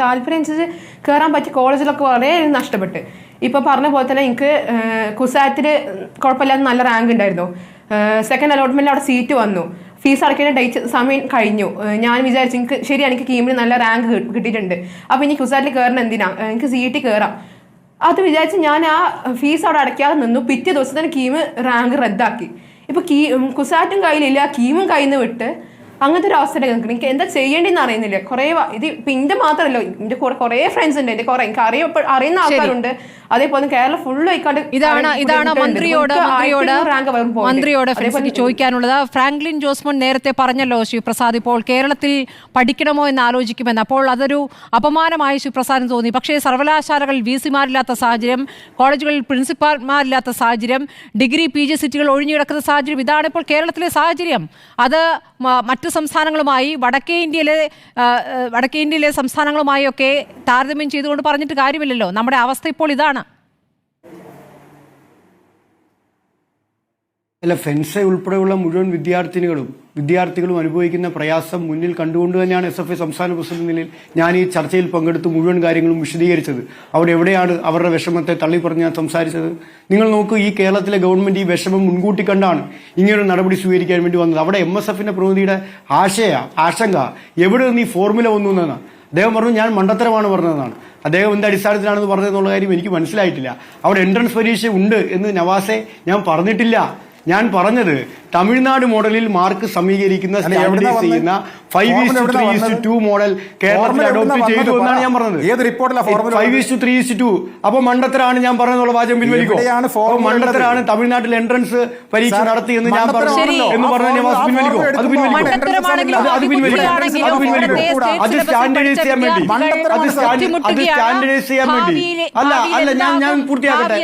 താല്പര്യം അനുസരിച്ച് കയറാൻ പറ്റിയ കോളേജിലൊക്കെ വളരെ നഷ്ടപ്പെട്ട്. ഇപ്പോൾ പറഞ്ഞ പോലെ തന്നെ എനിക്ക് കുസാറ്റിൽ കുഴപ്പമില്ലാത്ത നല്ല റാങ്ക് ഉണ്ടായിരുന്നു. സെക്കൻഡ് അലോട്ട്മെൻറ്റിൽ അവിടെ സീറ്റ് വന്നു. ഫീസ് അടയ്ക്കേണ്ട ഡേറ്റ് സമയം കഴിഞ്ഞു. ഞാൻ വിചാരിച്ചു എനിക്ക് ശരിയാണ്, എനിക്ക് കീമിന് നല്ല റാങ്ക് കിട്ടിയിട്ടുണ്ട്, അപ്പോൾ ഇനി കുസാറ്റിൽ കയറണം, എന്തിനാ എനിക്ക് സീറ്റ് കയറാം. അത് വിചാരിച്ച് ഞാൻ ആ ഫീസ് അവിടെ അടയ്ക്കാതെ നിന്നു. പിറ്റേ ദിവസം തന്നെ കീമ് റാങ്ക് റദ്ദാക്കി. ഇപ്പോൾ കുസാറ്റും കയ്യിലില്ല, കീമും കയ്യിൽ നിന്ന് വിട്ട് അങ്ങനത്തെ ഒരു അവസ്ഥയിലേക്ക് നിൽക്കണം. എനിക്ക് എന്താ ചെയ്യേണ്ടതെന്ന് അറിയുന്നില്ല. കുറേ ഇത് ഇപ്പം എൻ്റെ മാത്രമല്ല, എൻ്റെ കുറേ ഫ്രണ്ട്സ് ഉണ്ട്, എൻ്റെ കുറേ എനിക്ക് അറിയുന്ന ആൾക്കാരുണ്ട്. അതേപോലെ കേരളം ഫുള്ള് ഇതാണ് മന്ത്രിയോട് ഫെൻസയ്ക്ക് ചോദിക്കാനുള്ളത്. ഫ്രാങ്ക്ലിൻ ജോസ്മോൻ നേരത്തെ പറഞ്ഞല്ലോ ശിവപ്രസാദ്, ഇപ്പോൾ കേരളത്തിൽ പഠിക്കണമോ എന്ന് ആലോചിക്കുമെന്ന്. അപ്പോൾ അതൊരു അപമാനമായി ശിവപ്രസാദിന് തോന്നി. പക്ഷേ സർവകലാശാലകളിൽ VC-മാരില്ലാത്ത സാഹചര്യം, കോളേജുകളിൽ പ്രിൻസിപ്പാൾമാരില്ലാത്ത സാഹചര്യം, ഡിഗ്രി PG സീറ്റുകൾ ഒഴിഞ്ഞു കിടക്കുന്ന സാഹചര്യം, ഇതാണ് ഇപ്പോൾ കേരളത്തിലെ സാഹചര്യം. അത് മറ്റ് സംസ്ഥാനങ്ങളുമായി, വടക്കേ ഇന്ത്യയിലെ സംസ്ഥാനങ്ങളുമായി ഒക്കെ താരതമ്യം ചെയ്തുകൊണ്ട് പറഞ്ഞിട്ട് കാര്യമില്ലല്ലോ. നമ്മുടെ അവസ്ഥ ഇപ്പോൾ ഇതാണ്. അല്ല, ഫെൻസ ഉൾപ്പെടെയുള്ള മുഴുവൻ വിദ്യാർത്ഥികളും അനുഭവിക്കുന്ന പ്രയാസം മുന്നിൽ കണ്ടുകൊണ്ട് തന്നെയാണ് SFI സംസ്ഥാന പ്രസിഡന്റ് നിലയിൽ ഞാൻ ഈ ചർച്ചയിൽ പങ്കെടുത്ത് മുഴുവൻ കാര്യങ്ങളും വിശദീകരിച്ചത്. അവിടെ എവിടെയാണ് അവരുടെ വിഷമത്തെ തള്ളിപ്പറഞ്ഞ് ഞാൻ സംസാരിച്ചത്? നിങ്ങൾ നോക്കൂ, ഈ കേരളത്തിലെ ഗവൺമെന്റ് ഈ വിഷമം മുൻകൂട്ടി കണ്ടാണ് ഇങ്ങനൊരു നടപടി സ്വീകരിക്കാൻ വേണ്ടി വന്നത്. അവിടെ MSFന്റെ പ്രതിനിധിയുടെ ആശങ്ക എവിടെ നിന്ന് ഈ ഫോർമുല വന്നു എന്നാണ്. അദ്ദേഹം പറഞ്ഞു ഞാൻ മണ്ടത്തരമാണ് പറഞ്ഞതെന്നാണ്. അദ്ദേഹം എന്ത് അടിസ്ഥാനത്തിലാണെന്ന് പറഞ്ഞതെന്നുള്ള കാര്യം എനിക്ക് മനസ്സിലായിട്ടില്ല. അവിടെ എൻട്രൻസ് പരീക്ഷ ഉണ്ട് എന്ന് നവാസെ ഞാൻ പറഞ്ഞിട്ടില്ല. ഞാൻ പറഞ്ഞത് തമിഴ്നാട് മോഡലിൽ മാർക്ക് സമീകരിക്കുന്ന സ്റ്റാൻഡർഡൈസ് ചെയ്യുന്ന 5:3:2 മോഡൽ കേരളത്തിൽ അഡോപ്റ്റ് ചെയ്തു എന്നാണ് ഞാൻ പറഞ്ഞത്. 5:3:2 അപ്പൊ മണ്ടത്തരാണ് ഞാൻ പറഞ്ഞെന്നുള്ള വാചകം പിൻവലിക്കോ? മണ്ടത്തരാണ് തമിഴ്നാട്ടിൽ എൻട്രൻസ് പരീക്ഷ നടത്തി എന്ന് ഞാൻ പറഞ്ഞു എന്ന് പറഞ്ഞ നവാസ് പിൻവലിക്കോ? അത് പിൻവലിക്കോ? അത് സ്റ്റാൻഡർഡൈസ് ചെയ്യാൻ വേണ്ടി അല്ല ഞാൻ പൂർത്തിയാക്കട്ടെ.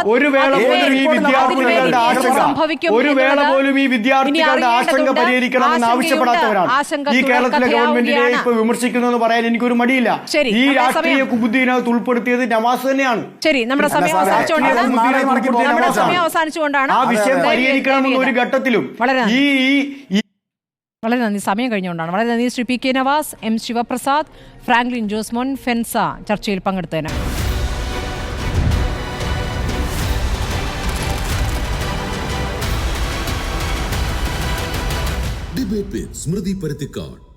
ഒരു വേള പോലും ഈ വിദ്യാർത്ഥികളുടെ ആശങ്ക പരിഹരിക്കണമെന്ന് ആവശ്യപ്പെടാത്തവരാണ് ഈ കേരളത്തിലെ ഗവൺമെന്റിനെ ഇപ്പൊ വിമർശിക്കുന്നതെന്ന് പറയാൻ എനിക്കൊരു മടിയില്ല. ഈ രാഷ്ട്രീയ കുബുദ്ധിനകത്ത് ഉൾപ്പെടുത്തിയത് നവാസ് തന്നെയാണ്. ശരി, നമ്മുടെ സമയം അവസാനിച്ചുകൊണ്ടാണ് ആ വിഷയം പരിഹരിക്കണമെന്ന് ഒരു ഘട്ടത്തിലും വളരെ നന്ദി. സമയം കഴിഞ്ഞുകൊണ്ടാണ്. വളരെ നന്ദി Shri PK Navas, M Sivaprasad, Franklin Josemon, ഫെൻസ ചർച്ചയിൽ പങ്കെടുത്തതിന്. ഡിബേറ്റ് വിത്ത് സ്മൃതി പരുത്തിക്കാട്.